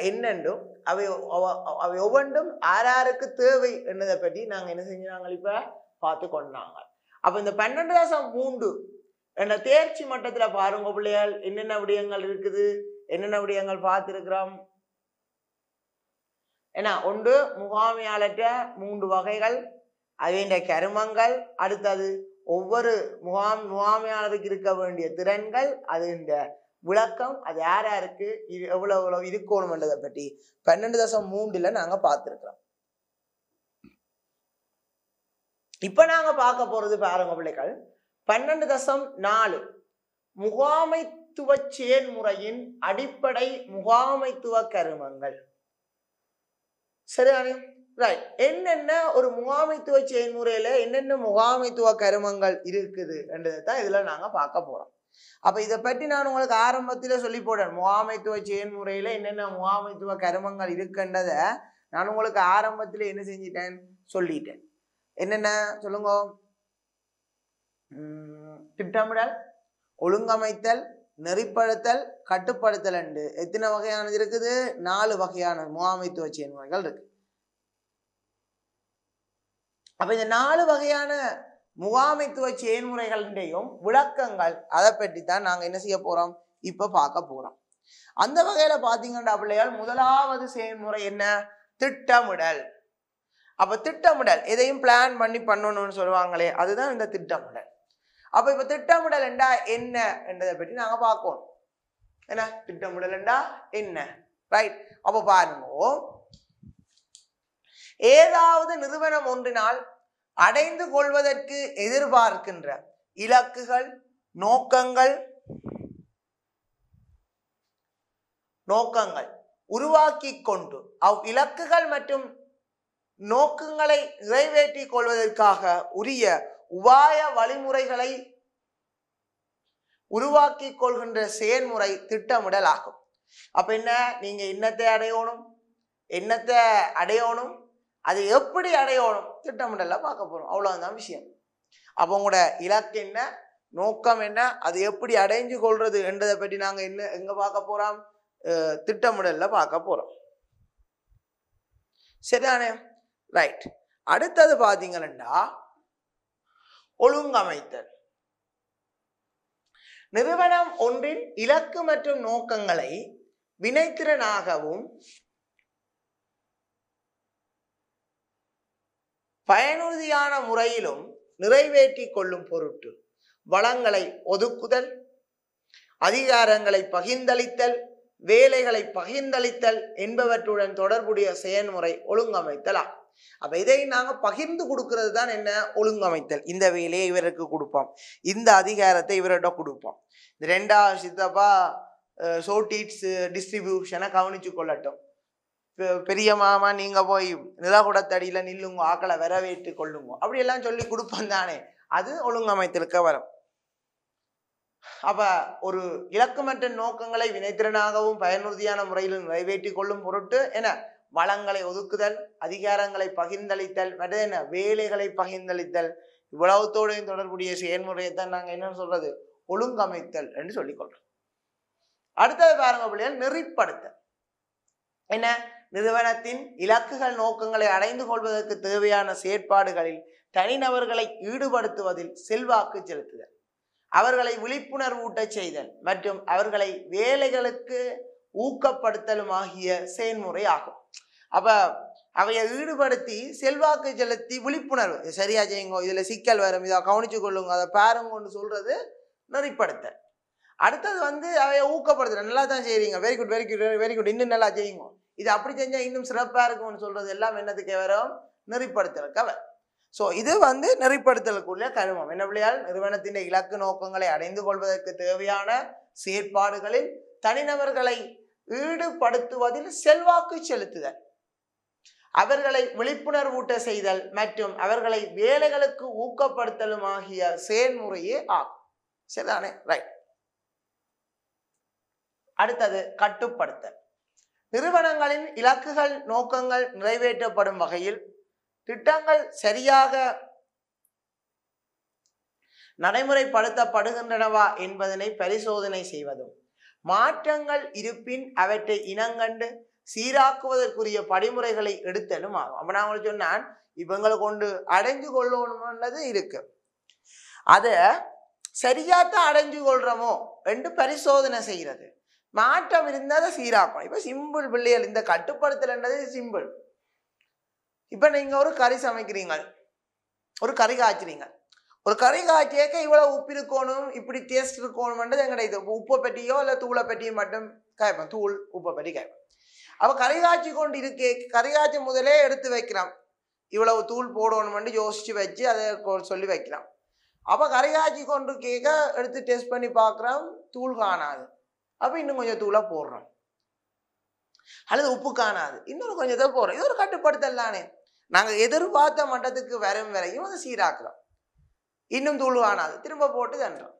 என்னென்றும் அவை ஒவ்வொன்றும் யாருக்கு தேவை என்னதை பற்றி நாங்க என்ன செஞ்சாங்க இப்ப பார்த்து கொண்டாங்க. அப்ப இந்த 12.3 என்ற தேர்ச்சி மட்டத்துல பாருங்க பிள்ளைகள், என்னென்ன விடயங்கள் இருக்குது, என்னென்ன விடயங்கள் பார்த்திருக்கிறோம். ஏன்னா ஒன்று முகாமையாளற்ற 3 வகைகள், அவைய கருமங்கள், அடுத்தது ஒவ்வொரு முகாமையாளருக்கு இருக்க வேண்டிய திறன்கள், அது இந்த விளக்கம், அது யாருக்கு எவ்வளவு இருக்கணும் என்றதை பற்றி 12.3 நாங்க பார்த்திருக்கிறோம். இப்ப நாங்க பார்க்க போறது பாருங்க பிள்ளைகள் 12.4 முகாமைத்துவ செயல்முறையின் அடிப்படை முகாமைத்துவ கருமங்கள். சரிதானே? ரைட். என்னென்ன ஒரு முகாமைத்துவ செயல்முறையில என்னென்ன முகாமைத்துவ கருமங்கள் இருக்குது என்றதைத்தான் இதுல நாங்க பார்க்க போறோம். அப்ப இதை பற்றி நான் உங்களுக்கு ஆரம்பத்தில சொல்லி போடுறேன். முகாமைத்துவ செயல்முறையில என்னென்ன முகாமைத்துவ கருமங்கள் இருக்குன்றத நான் உங்களுக்கு ஆரம்பத்தில் என்ன செஞ்சிட்டேன் சொல்லிட்டேன். என்னென்ன சொல்லுங்க? திட்டமிடல், ஒழுங்கமைத்தல், நெறிப்படுத்தல், கட்டுப்படுத்தல் என்று எத்தனை வகையானது இருக்குது? 4 வகையான முகாமைத்துவ செயல்முறைகள் இருக்கு. அப்ப இந்த 4 வகையான முகாமைத்துவ செயல்முறைகளின்றையும் விளக்கங்கள் அதை பற்றி தான் நாங்க என்ன செய்ய போறோம் இப்ப பார்க்க போறோம். அந்த வகையில பாத்தீங்கன்னா பிள்ளைகள் முதலாவது செயல்முறை என்ன? திட்டமிடல். அப்ப திட்டமிடல் எதையும் பிளான் பண்ணி பண்ணணும்னு சொல்லுவாங்களே அதுதான் இந்த திட்டமிடல். அப்ப இப்ப திட்டமிடல் என்றா என்ன என்றதை பற்றி நாங்க பார்க்கணும். என்ன திட்டமிடல் என்றா என்ன? ரைட். அப்ப பாருங்க, ஏதாவது நிறுவனம் ஒன்றினால் அடைந்து கொள்வதற்கு எதிர்பார்க்கின்ற இலக்குகள், நோக்கங்கள் உருவாக்கி கொண்டு இலக்குகள் மற்றும் நோக்கங்களை நிறைவேற்றிக் கொள்வதற்காக உரிய உபாய வழிமுறைகளை உருவாக்கி கொள்கின்ற செயல்முறை திட்டமிடல் ஆகும். அப்ப என்ன? நீங்க என்னத்தை அடையணும், அது எப்படி அடையணும் திட்டமிடல பார்க்க போறோம். அவ்வளவுதான் விஷயம். அப்ப உங்களோட இலக்கு என்ன, நோக்கம் என்ன, அது எப்படி அடைஞ்சு கொள்றது என்றதை பற்றி நாங்க எங்க பார்க்க போறோம்? திட்டமிடல்ல பார்க்க போறோம். சரிதானே? ரைட். அடுத்தது பாத்தீங்கன்னா ஒழுங்கமைத்தல். நிறுவனம் ஒன்றின் இலக்கு மற்றும் நோக்கங்களை வினைத்திறனாகவும் பயனுறுதியான முறையிலும் நிறைவேற்றி கொள்ளும் பொருட்டு வளங்களை ஒதுக்குதல், அதிகாரங்களை பகிர்ந்தளித்தல், வேலைகளை பகிர்ந்தளித்தல் என்பவற்றுடன் தொடர்புடைய செயல்முறை ஒழுங்கமைத்தல் ஆகும். அப்ப இதை நாங்க பகிர்ந்து கொடுக்கிறது தான் என்ன? ஒழுங்கமைத்தல். இந்த வேலையை இவருக்கு கொடுப்போம், இந்த அதிகாரத்தை இவர்கிட்ட கொடுப்போம். இந்த 2வது சித்தப்பா சோட்டீட்ஸ் டிஸ்ட்ரிபியூஷனை கவனிச்சு கொள்ளட்டும், பெரிய மாமா நீங்க போய் நிலகுடத்தடியில நில்லுங்க, ஆக்களை வரவேற்று கொள்ளுங்க, அப்படி எல்லாம் சொல்லி கொடுப்போம் தானே, அது ஒழுங்கமைத்தலுக்க வரும். அப்ப ஒரு இலக்கு மற்றும் நோக்கங்களை வினைத்திறனாகவும் பயனுறுதியான முறையில் நிறைவேற்றி கொள்ளும் பொருட்டு என்ன? வளங்களை ஒதுக்குதல், அதிகாரங்களை பகிர்ந்தளித்தல், மற்ற என்ன? வேலைகளை பகிர்ந்தளித்தல். இவ்வளவுத்தோடையும் தொடர்புடைய செயல்முறையைத்தான் நாங்க என்ன சொல்றது? ஒழுங்கமைத்தல் என்று சொல்லிக் கொள்றோம். அடுத்தது பாருங்க பிள்ளைகள், நெறிப்படுத்தல். என்ன? நிறுவனத்தின் இலக்குகள், நோக்கங்களை அடைந்து கொள்வதற்கு தேவையான செயற்பாடுகளில் தனிநபர்களை ஈடுபடுத்துவதில் செல்வாக்கு செலுத்துதல், அவர்களை விழிப்புணர்வூட்ட செய்தல் மற்றும் அவர்களை வேலைகளுக்கு ஊக்கப்படுத்தலும் ஆகிய செயல்முறை ஆகும். அப்ப அவையை ஈடுபடுத்தி செல்வாக்கு செலுத்தி விழிப்புணர்வு, சரியா செய்யுங்க, இதுல சிக்கல் வரும், இதை கவனிச்சு கொள்ளுங்க, அதை பாருங்கன்னு சொல்றது நெறிப்படுத்தல். அடுத்தது அவையை ஊக்கப்படுத்துறேன், நல்லா தான் செய்றீங்க, very good very good very good, இன்னும் நல்லா செய்யுங்க, இது அப்படி செஞ்சா இன்னும் சிறப்பா இருக்கும்னு சொல்றது எல்லாம் என்னதுக்கு வரும்? நெறிப்படுத்தலுக்கு வரும். ஸோ இது நெறிப்படுத்தலுக்குள்ள கருமம். என்ன பிள்ளையால்? நிறுவனத்தின் இலக்கு நோக்கங்களை அடைந்து கொள்வதற்கு தேவையான செயற்பாடுகளில் தனிநபர்களை ஈடுபடுத்துவதில் செல்வாக்கு செலுத்துதல், அவர்களை விழிப்புணர்வூட்ட செய்தல் மற்றும் அவர்களை வேலைகளுக்கு ஊக்கப்படுத்தலும் ஆகிய செயல்முறையே ஆகும். சரிதானே? ரைட். அடுத்தது கட்டுப்படுத்தல். நிறுவனங்களின் இலக்குகள், நோக்கங்கள் நிறைவேற்றப்படும் வகையில் திட்டங்கள் சரியாக நடைமுறைப்படுத்தப்படுகின்றனவா என்பதனை பரிசோதனை செய்வதும், மாற்றங்கள் இருப்பின் அவற்றை இனங்கண்டு சீராக்குவதற்குரிய படிமுறைகளை எடுத்தலும் ஆகும். அப்ப நான் உங்களுக்கு சொன்னான், இவங்களை கொண்டு அடைஞ்சு கொள்ளணும்ன்றது இருக்கு, அத சரியாத்தான் அடைஞ்சு கொள்றோமோ என்று பரிசோதனை செய்யறது, மாற்றம் இருந்தால் சீராக்கணும். இப்ப சிம்பிள் பிள்ளைகள், இந்த கட்டுப்படுத்தல்ன்றது சிம்பிள். இப்ப நீங்க ஒரு கறி சமைக்கிறீங்க, ஒரு கறி காய்ச்சுறீங்க, ஒரு கறி காய்ச்சியக்க இவ்வளவு உப்பு இருக்கணும், இப்படி டேஸ்ட் இருக்கணும்ன்றது எங்கடைய உப்பை பற்றியோ இல்லை தூளை பற்றியோ மட்டும் காய்ப்பேன், தூள் உப்பை பற்றி காய்ப்பேன். அப்ப கறி காய்ச்சி கொண்டு இருக்கே, கறி காய்ச்சி முதலே எடுத்து வைக்கிறோம், இவ்வளவு தூள் போடணும்னு யோசிச்சு வச்சு அதை சொல்லி வைக்கலாம். அப்போ கறி காய்ச்சி கொண்டு கேட்க எடுத்து டெஸ்ட் பண்ணி பார்க்குறோம், தூள் காணாது. அப்போ இன்னும் கொஞ்சம் தூளாக போடுறோம். அல்லது உப்பு காணாது, இன்னொரு கொஞ்சத்தை போடுறோம். இது ஒரு கட்டுப்படுத்தல் தானே. நாங்கள் எதிர்பார்த்த மட்டத்துக்கு வரும் வரையும் அதை சீராக்குறோம். இன்னும் தூள் காணாது, திரும்ப போட்டு தண்டுறோம்.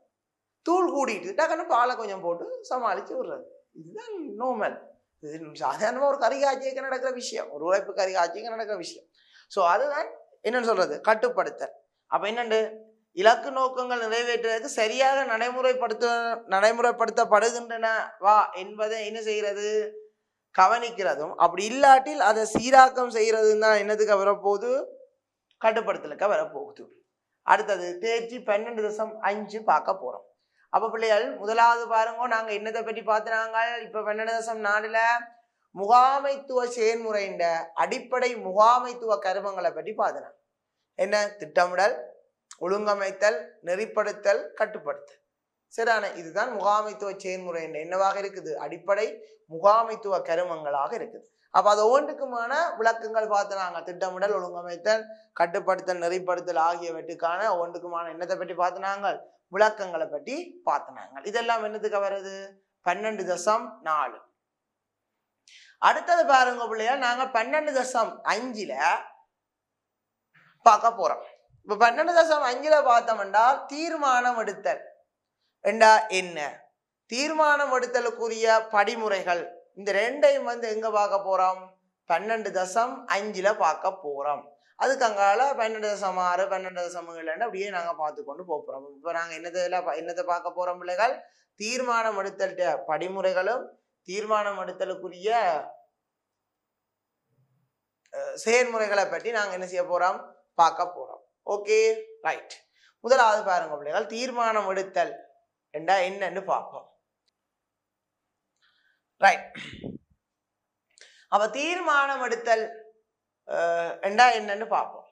தூள் கூடிட்டு டக்குன்னு பாலை கொஞ்சம் போட்டு சமாளித்து விடுறது. இதுதான் நார்மல். இது சாதாரணமாக ஒரு கறி காய்ச்சிக்கு நடக்கிற விஷயம், ஒரு உழைப்பு கறி காய்ச்சிக்கு நடக்கிற விஷயம். ஸோ அதுதான் என்னன்னு சொல்றது, கட்டுப்படுத்தல். அப்போ என்னண்டு, இலக்கு நோக்கங்கள் நிறைவேற்றுவதற்கு சரியாக நடைமுறைப்படுத்தப்படுகின்றனவா என்பதை என்ன செய்கிறது, கவனிக்கிறதும். அப்படி இல்லாட்டில் அதை சீராக்கம் செய்யறதுன்னு தான் என்னதுக்கு வரப்போகுது, கட்டுப்படுத்தலுக்கு வரப்போகுது. அடுத்தது தேர்ச்சி 12.5 பார்க்க போறோம். அப்ப பிள்ளைகள் முதலாவது பாருங்க, நாங்க என்னத்தை பற்றி பார்த்துனாங்க. இப்ப 12.4 முகாமைத்துவ செயல்முறையின் அடிப்படை முகாமைத்துவ கருமங்களை பற்றி பார்த்துனாங்க. என்ன, திட்டமிடல், ஒழுங்கமைத்தல், நெறிப்படுத்தல், கட்டுப்படுத்தல். சரியான, இதுதான் முகாமைத்துவ செயல்முறை என்னவாக இருக்குது, அடிப்படை முகாமைத்துவ கருமங்களாக இருக்குது. அப்ப அது ஒவ்வொன்றுக்குமான விளக்கங்கள் பார்த்துனாங்க. திட்டமிடல், ஒழுங்கமைத்தல், கட்டுப்படுத்தல், நெறிப்படுத்தல் ஆகியவற்றுக்கான ஒவ்வொன்றுக்குமான என்னத்தை பற்றி பார்த்துனாங்க, விளக்கங்களை பற்றி பார்த்துனாங்க. இதெல்லாம் என்னத்துக்கு வருது, 12.4. அடுத்தது பாருங்க பிள்ளையா, நாங்க 12.5 பார்க்க போறோம். இப்ப 12.5 பார்த்தோம் என்றால் தீர்மானம் எடுத்தல் என்றா என்ன, தீர்மானம் எடுத்தலுக்குரிய படிமுறைகள், இந்த ரெண்டையும் எங்க பார்க்க போறோம், 12.5 பார்க்க போறோம். அதுக்கு அங்கால 12.6, 12.7 அப்படியே நாங்க பார்த்து கொண்டு போறோம். இப்ப நாங்க என்னத்தை பார்க்க போறோம் பிள்ளைகள், தீர்மானம் எடுத்தல் படிமுறைகளும் தீர்மானம் எடுத்தலுக்குரிய செயல்முறைகளை பற்றி நாங்க என்ன செய்ய போறோம், பார்க்க போறோம். Okay, right. முதலாவது பாருங்க பிள்ளைகள், தீர்மானம் எடுத்தல் என்றா என்னன்னு பார்ப்போம். ரைட். அப்ப தீர்மானம் எடுத்தல் என்றா என்னன்னு பார்ப்போம்.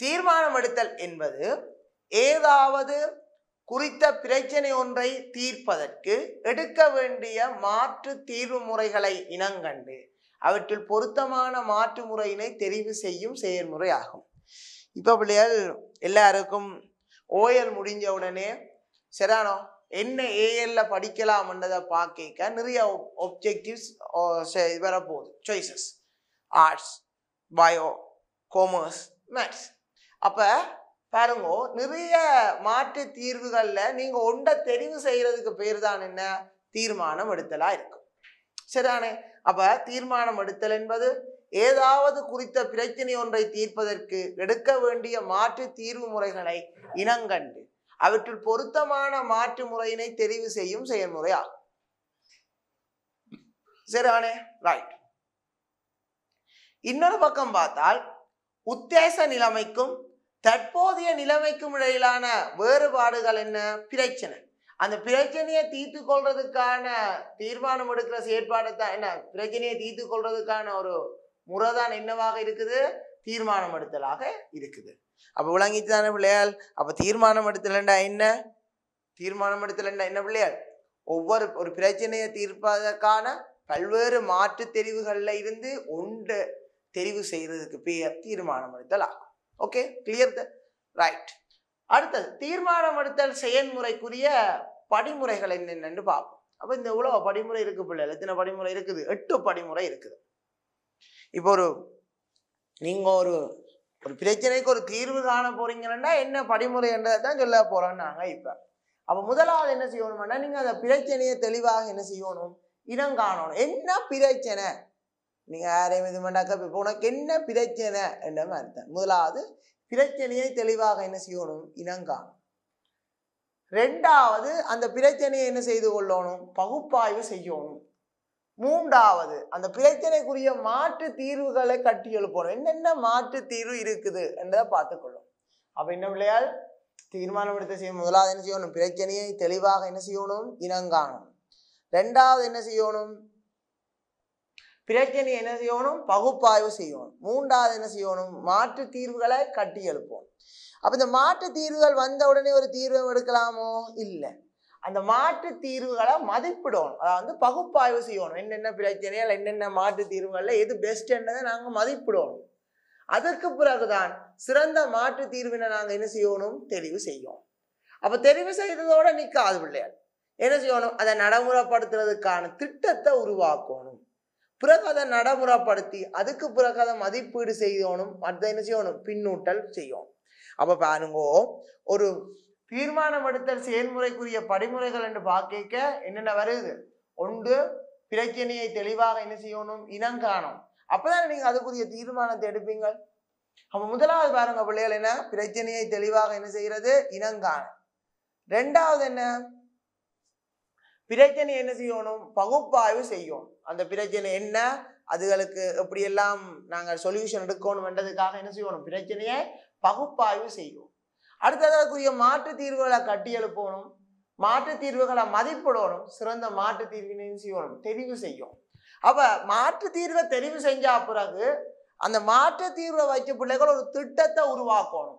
தீர்மானம் எடுத்தல் என்பது ஏதாவது குறித்த பிரச்சனை ஒன்றை தீர்ப்பதற்கு எடுக்க வேண்டிய மாற்று தீர்வு முறைகளை இனங்கண்டு அவற்றில் பொருத்தமான மாற்று முறையினை தெரிவு செய்யும் செயல்முறை ஆகும். இப்ப பிள்ளைகள் எல்லாருக்கும் ஓஎல் முடிஞ்ச உடனே சரியானோ என்ன ஏஎல்ல படிக்கலாம்ன்றதை பார்க்க நிறைய ஒப்ஜெக்டிவ்ஸ் வரப்போகுது, choices, arts, bio, commerce, maths. அப்ப பாருங்க, நிறைய மாற்று தீர்வுகள்ல நீங்க ஒன்றை தெரிவு செய்யறதுக்கு பேர் தான் என்ன, தீர்மானம் எடுத்தலா இருக்கும். சரிதானே. அப்ப தீர்மானம் எடுத்தல் என்பது ஏதாவது குறித்த பிரச்சனை ஒன்றை தீர்ப்பதற்கு எடுக்க வேண்டிய மாற்று தீர்வு முறைகளை இனங்கண்டு அவற்றில் பொருத்தமான மாற்று முறையினை தெரிவு செய்யும் செயல்முறை ஆகும். சரிதானே, ரைட். இன்னொரு பக்கம் பார்த்தால் உத்தேச நிலைமைக்கும் தற்போதைய நிலைமைக்கும் இடையிலான வேறுபாடுகள் என்ன, பிரச்சனை. அந்த பிரச்சனையை தீர்த்து கொள்றதுக்கான தீர்மானம் எடுக்கிற செயற்பாடு தான் என்ன, பிரச்சனையை தீர்த்து கொள்றதுக்கான ஒரு முறைதான் என்னவாக இருக்குது, தீர்மானம் எடுத்தலாக இருக்குது. அப்ப விளங்கிட்டு தானே பிள்ளையால். அப்ப தீர்மானம் எடுத்தலண்டா என்ன, தீர்மானம் எடுத்தலண்டா என்ன பிள்ளையால், ஒரு பிரச்சனையை தீர்ப்பதற்கான பல்வேறு மாற்று தெரிவுகள்ல இருந்து ஒன்று தெரிவு செய்யறதுக்கு பேர் தீர்மானம் எடுத்தல் ஆகும். Okay, clear, right. அடுத்தது தீர்மானம் எடுத்தல் செயல்முறைக்குரிய படிமுறைகள் என்னென்னு பார்ப்போம். அப்ப இந்த இவ்வளவு படிமுறை இருக்கு பிள்ளைகள். எத்தனை படிமுறை இருக்குது, 8 படிமுறை இருக்குது. இப்போ நீங்க ஒரு பிரச்சனைக்கு ஒரு தீர்வு காண போறீங்கன்னா என்ன படிமுறை என்றதான் சொல்ல போறோம் நாங்க இப்ப. அப்ப முதலாவது என்ன செய்யணும்னா, நீங்க அந்த பிரச்சனையை தெளிவாக என்ன செய்யணும், இனம் காணணும். என்ன பிரச்சனை, நீங்க யாரையும் இது பண்ணாக்க இப்போ உனக்கு என்ன பிரச்சனை என்ற மாதிரி தான். முதலாவது பிரச்சனையை தெளிவாக என்ன செய்யணும், இனங்காணும். ரெண்டாவது அந்த பிரச்சனையை என்ன செய்து கொள்ளணும், பகுப்பாய்வு செய்யணும். மூன்றாவது அந்த பிரச்சனைக்குரிய மாற்று தீர்வுகளை கட்டி எழுப்பணும். என்னென்ன மாற்று தீர்வு இருக்குது என்றதை பார்த்துக்கொள்ளும். அப்ப என்ன பிள்ளையால், தீர்மானம் எடுத்த செய்யும் முதலாவது என்ன செய்யணும், பிரச்சனையை தெளிவாக என்ன செய்யணும், இனங்காணும். ரெண்டாவது என்ன செய்யணும், பிரச்சனை என்ன செய்யணும், பகுப்பாய்வு செய்யணும். மூன்றாவது என்ன செய்யணும், மாற்று தீர்வுகளை கட்டி எழுப்போம். அப்ப இந்த மாற்று தீர்வுகள் வந்த உடனே ஒரு தீர்வை எடுக்கலாமோ, இல்லை. அந்த மாற்று தீர்வுகளை மதிப்பிடணும், அதாவது பகுப்பாய்வு செய்யணும். என்னென்ன பிரச்சனைகள், என்னென்ன மாற்று தீர்வுகள்ல எது பெஸ்ட் என்றதை நாங்கள் மதிப்பிடணும். அதற்கு பிறகுதான் சிறந்த மாற்று தீர்வினை நாங்கள் என்ன செய்யணும், தெரிவு செய்யும். அப்ப தெரிவு செய்ததோட நிக்காது பிள்ளைகள், என்ன செய்யணும், அதை நடைமுறைப்படுத்துறதுக்கான திட்டத்தை உருவாக்கணும். பிறகு அதை நடைமுறைப்படுத்தி அதுக்கு பிறகு அதை மதிப்பீடு செய்யணும். அதை என்ன செய்யணும், பின்னூட்டல் செய்யும். அப்ப பாருங்கோ, ஒரு தீர்மானம் எடுத்தல் செயல்முறைக்குரிய படிமுறைகள் என்று பார்க்க என்னென்ன வருது, ஒன்று பிரச்சனையை தெளிவாக என்ன செய்யணும், இனங்காணும். அப்பதான் நீங்க அதுக்குரிய தீர்மானத்தை எடுப்பீங்க. அப்ப முதலாவது பாருங்க பிள்ளைகள், என்ன பிரச்சனையை தெளிவாக என்ன செய்யறது, இனங்காண. ரெண்டாவது என்ன, பிரச்சனை என்ன செய்யணும், பகுப்பாய்வு செய்யும். அந்த பிரச்சனை என்ன, அதுகளுக்கு எப்படி எல்லாம் நாங்கள் சொல்யூஷன் எடுக்கணும் என்றதுக்காக என்ன செய்யணும், பிரச்சனையை பகுப்பாய்வு செய்யும். அடுத்ததுக்குரிய மாற்று தீர்வுகளை கட்டி எழுப்பணும், மாற்று தீர்வுகளை மதிப்பிடணும், சிறந்த மாற்று தீர்வினை செய்யணும், தெரிவு செய்யும். அப்ப மாற்று தீர்வை தெரிவு செஞ்சா பிறகு அந்த மாற்று தீர்வை வச்ச பிள்ளைகள் ஒரு திட்டத்தை உருவாக்கணும்.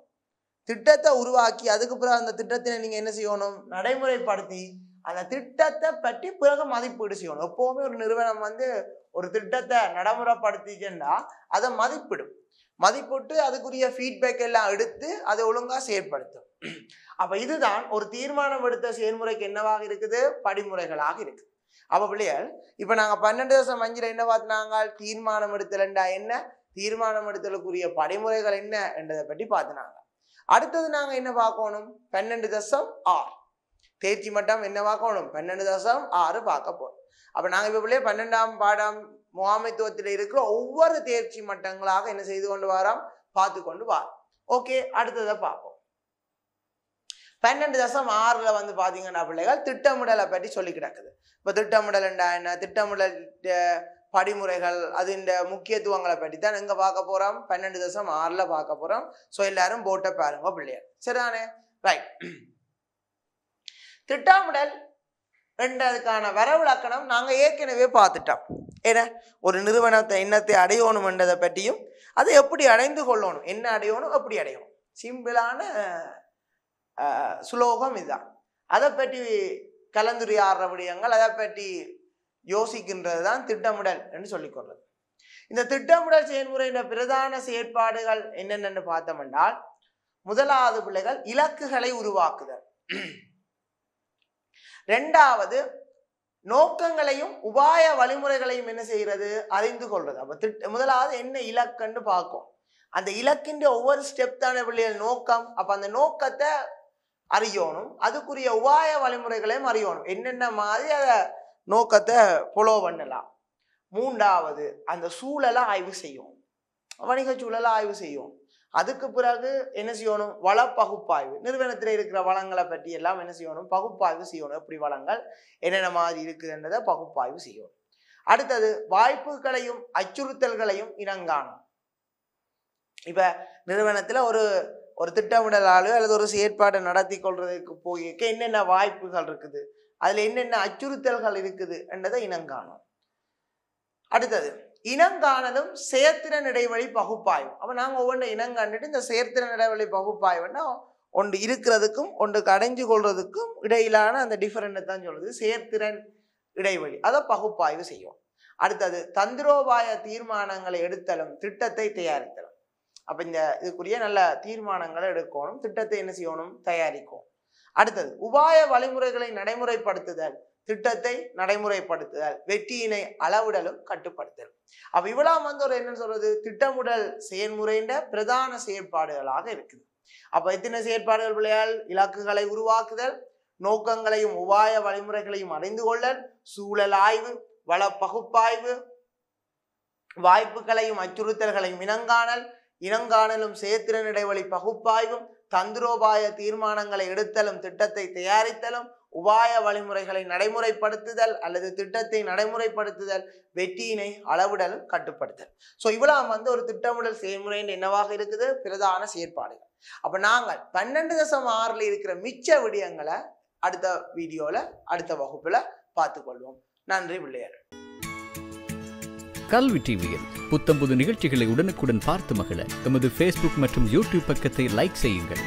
திட்டத்தை உருவாக்கி அதுக்கு பிறகு அந்த திட்டத்தினை நீங்க என்ன செய்யணும், நடைமுறைப்படுத்தி அந்த திட்டத்தை பற்றி பிறகு மதிப்பீடு செய்யணும். எப்பவுமே ஒரு நிறுவனம் ஒரு திட்டத்தை நடைமுறைப்படுத்திச்சுன்னா அதை மதிப்பிட்டு அதுக்குரிய ஃபீட்பேக் எல்லாம் எடுத்து அதை ஒழுங்கா செயற்படுத்தும். அப்ப இதுதான் ஒரு தீர்மானம் எடுத்த செயல்முறைக்கு என்னவாக இருக்குது, படிமுறைகளாக இருக்கு. அப்ப பிள்ளைகள், இப்ப நாங்க 12.5 என்ன பார்த்தினாங்க, தீர்மானம் எடுத்தலண்டா என்ன, தீர்மானம் எடுத்தலுக்குரிய படிமுறைகள் என்ன என்றதை பற்றி பார்த்தினாங்க. அடுத்தது நாங்க என்ன பார்க்கணும், 12.6 தேர்ச்சி மட்டம் என்ன பார்க்கணும், 12.6 பார்க்க போறோம். அப்ப நாங்க இப்ப பிள்ளைய 12ஆம் பாடம் முகாமைத்துவத்தில் இருக்கிற ஒவ்வொரு தேர்ச்சி மட்டங்களாக என்ன செய்து கொண்டு வரோம், பார்த்து கொண்டு வரோம். ஓகே, அடுத்ததை பார்ப்போம். 12.6 பாத்தீங்கன்னா பிள்ளைகள் திட்டமிடலை பற்றி சொல்லி கிடக்குது. இப்ப திட்டமிடல் என்ன, திட்டமிடல் படிமுறைகள், அதின் முக்கியத்துவங்களை பற்றி தான் எங்க பார்க்க போறோம், 12.6 பார்க்க போறோம். ஸோ எல்லாரும் போட்ட பாருங்க பிள்ளைகள், சரிதானே? ரைட். திட்டமிடல் என்றதுக்கான வரவிலக்கணம் நாங்க ஏற்கனவே பார்த்துட்டோம். ஏன்னா ஒரு நிறுவனத்தை என்னத்தை அடையணும் என்றதை பற்றியும் அதை எப்படி அடைந்து கொள்ளணும், என்ன அடையணும், எப்படி அடையணும், சிம்பிளான சுலோகம் இதுதான். அதை பற்றி கலந்துரையாடுற விடயங்கள், அதை பற்றி யோசிக்கின்றது தான் திட்டமிடல் என்று சொல்லிக்கொள்றது. இந்த திட்டமிடல் செயல்முறையின் பிரதான செயற்பாடுகள் என்னென்னு பார்த்தோம் என்றால், முதலாவது பிள்ளைகள் இலக்குகளை உருவாக்குதல், இரண்டாவது நோக்கங்களையும் உபாய வழிமுறைகளையும் என்ன செய்யறது, அறிந்து கொள்றது. அப்ப முதலாவது என்ன இலக்குன்னு பார்க்கும், அந்த இலக்கின்ற ஒவ்வொரு ஸ்டெப் தானே பிள்ளைகள் நோக்கம். அப்ப அந்த நோக்கத்தை அறியணும், அதுக்குரிய உபாய வழிமுறைகளையும் அறியணும், என்னென்ன மாதிரி அதை நோக்கத்தை ஃபாலோ பண்ணலாம். மூன்றாவது அந்த சூழலை ஆய்வு செய்யும், வணிக சூழலை ஆய்வு செய்யும். அதுக்கு பிறகு என்ன செய்யணும், வள பகுப்பாய்வு, நிறுவனத்தில் இருக்கிற வளங்களை பற்றி எல்லாம் என்ன செய்யணும், பகுப்பாய்வு செய்யணும். எப்படி வளங்கள் என்னென்ன மாதிரி இருக்குதுன்றதை பகுப்பாய்வு செய்யணும். அடுத்தது வாய்ப்புகளையும் அச்சுறுத்தல்களையும் இனங்காணும். இப்ப நிறுவனத்துல ஒரு திட்டமிடலாளு அல்லது ஒரு செயற்பாட்டை நடத்தி கொள்றதுக்கு போயிருக்க என்னென்ன வாய்ப்புகள் இருக்குது, அதுல என்னென்ன அச்சுறுத்தல்கள் இருக்குது என்றதை இனங்காணும். அடுத்தது இனங்காணலும் செயற்திறன் இடைவெளி பகுப்பாய்வு. அப்ப நாங்க ஒவ்வொன்று இனங்காண்டுட்டு இந்த செயற்திறன் இடைவெளி பகுப்பாய்வுன்னா ஒன்று இருக்கிறதுக்கும் ஒன்று கடைஞ்சு கொள்றதுக்கும் இடையிலான அந்த டிஃபரெண்ட் தான் சொல்லுது செயற்திறன் இடைவெளி, அதை பகுப்பாய்வு செய்யும். அடுத்தது தந்திரோபாய தீர்மானங்களை எடுத்தலும் திட்டத்தை தயாரித்தலும். அப்ப இந்த இதுக்குரிய நல்ல தீர்மானங்களை எடுக்கணும், திட்டத்தை என்ன செய்யணும், தயாரிக்கும். அடுத்தது உபாய வழிமுறைகளை நடைமுறைப்படுத்துதல், திட்டத்தை நடைமுறைப்படுத்துதல், வெற்றியினை அளவிடலும் கட்டுப்படுத்தல். அப்ப இவ்வளவு ஒரு என்னன்னு சொல்றது, திட்டமிடல் செயல்முறையின் பிரதான செயற்பாடுகளாக இருக்குது. அப்ப எத்தனை செயற்பாடுகள் பிள்ளைகள், இலக்குகளை உருவாக்குதல், நோக்கங்களையும் உபாய வழிமுறைகளையும் அறிந்து கொள்ளல், சூழல் ஆய்வு, வள பகுப்பாய்வு, வாய்ப்புகளையும் அச்சுறுத்தல்களையும் இனங்காணல், இனங்காணலும் செயற்திறன் இடைவெளி பகுப்பாய்வும், தந்திரோபாய தீர்மானங்களை எடுத்தலும் திட்டத்தை தயாரித்தலும், உபாய வழிமுறைகளை நடைமுறைப்படுத்துதல் அல்லது திட்டத்தை நடைமுறைப்படுத்துதல், வெற்றியினை அளவிடலும் கட்டுப்படுத்தல். ஸோ இவ்வளவு ஒரு திட்டமிடல் செயல்முறை என்னவாக இருக்குது, பிரதான செயற்பாடுகள். அப்ப நாங்கள் 12.6 இருக்கிற மிச்ச விடயங்களை அடுத்த வீடியோல அடுத்த வகுப்புல பார்த்துக்கொள்வோம். நன்றி பிள்ளையர். கல்வி டிவியில் புத்தம்புது நிகழ்ச்சிகளை உடனுக்குடன் பார்த்து மகிழ எமது Facebook மற்றும் YouTube பக்கத்தை லைக் செய்யுங்கள்.